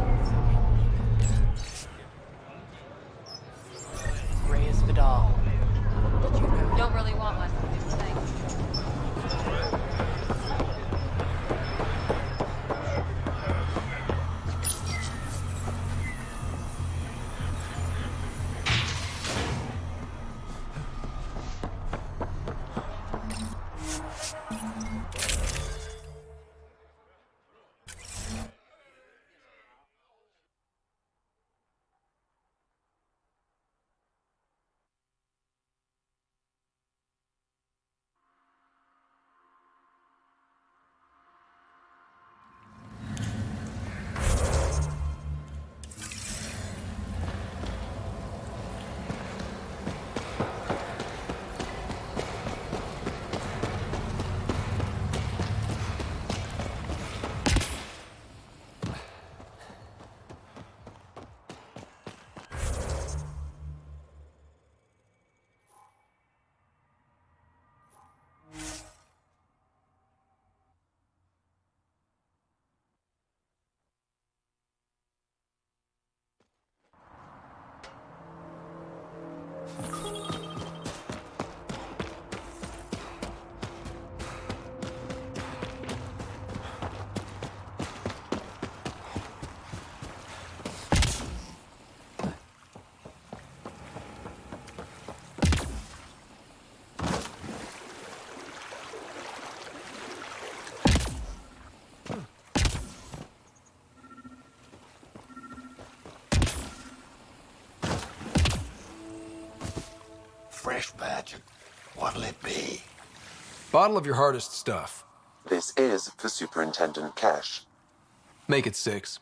fresh batch. What'll it be? Bottle of your hardest stuff. This is for Superintendent Cash. Make it 6.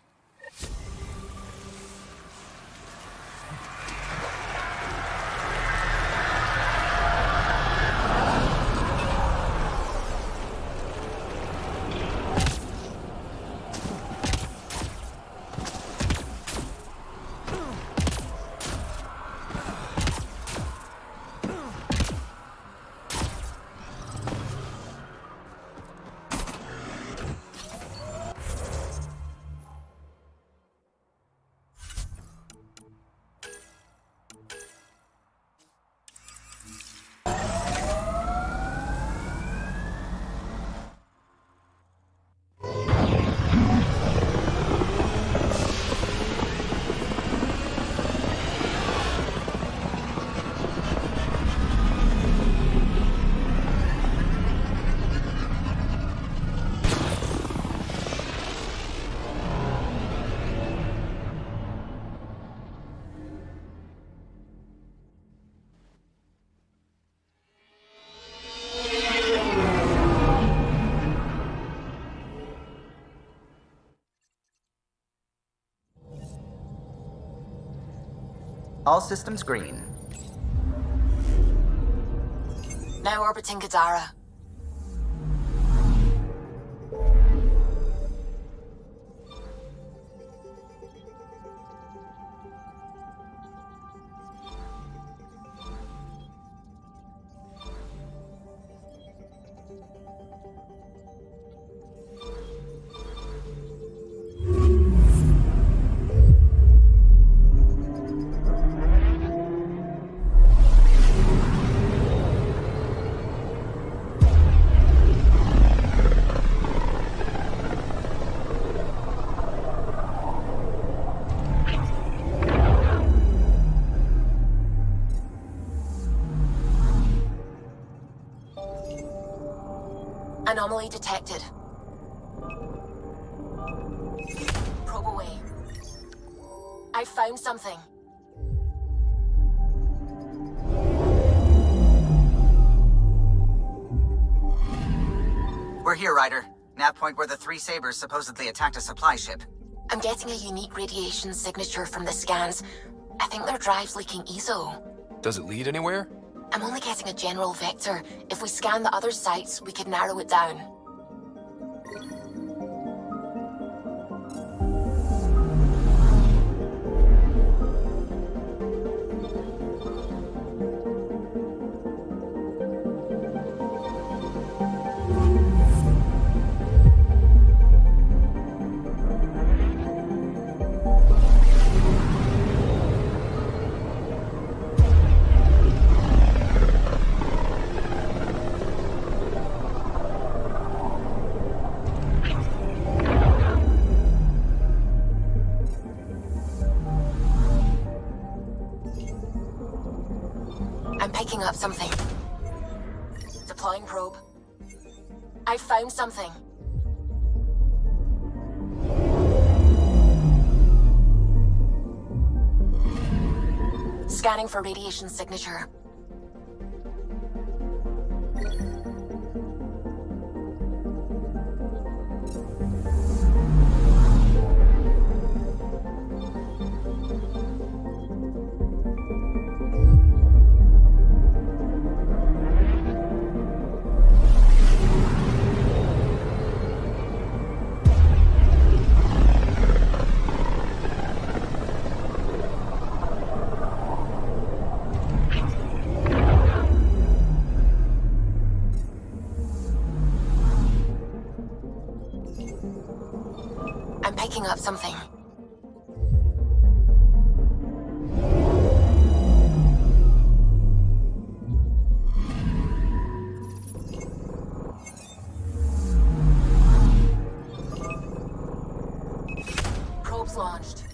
All systems green. Now orbiting Kadara. Anomaly detected. Probe away. I found something. We're here, Ryder. Nav point where the 3 Sabers supposedly attacked a supply ship. I'm getting a unique radiation signature from the scans. I think their drive's leaking ESO. Does it lead anywhere? I'm only getting a general vector. If we scan the other sites, we could narrow it down. I'm picking up something. Deploying probe. I found something. Scanning for radiation signature. I'm picking up something. Probe's launched.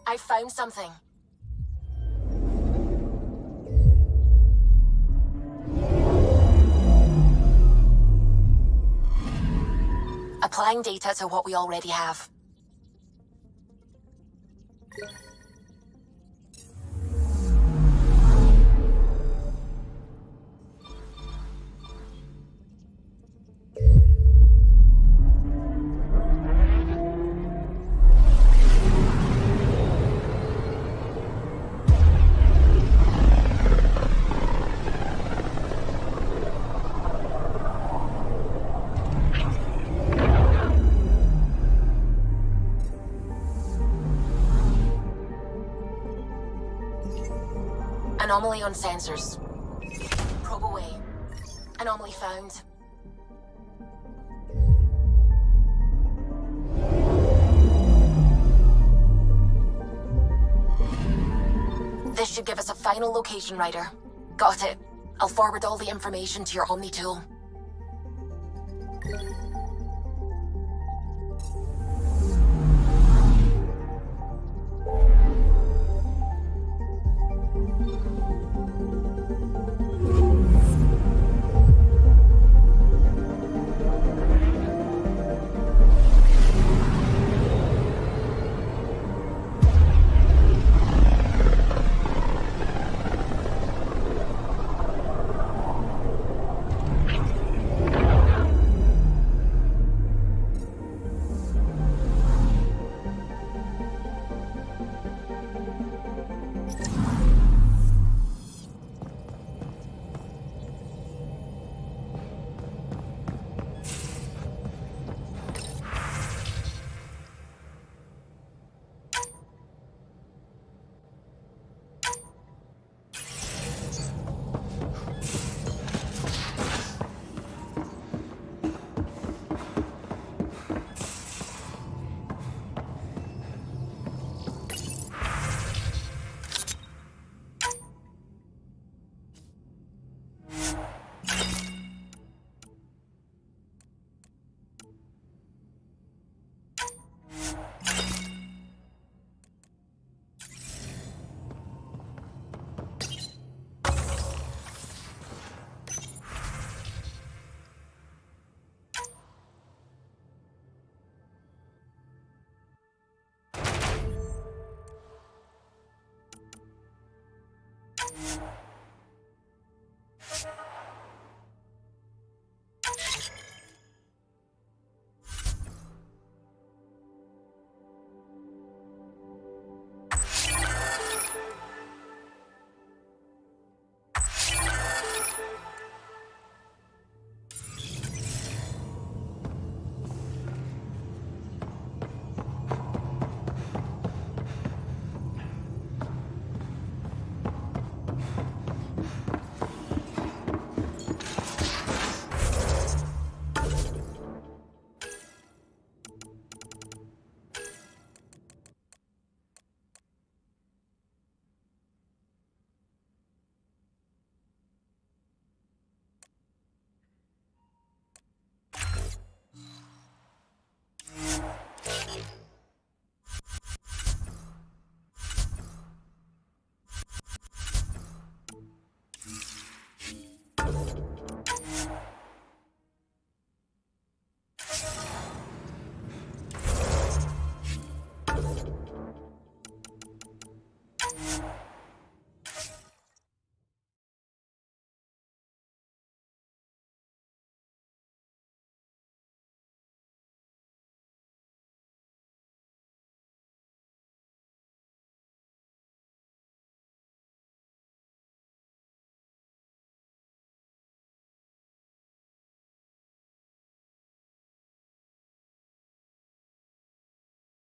I found something. Applying data to what we already have. Anomaly on sensors. Probe away. Anomaly found. This should give us a final location, Ryder. Got it. I'll forward all the information to your Omni tool.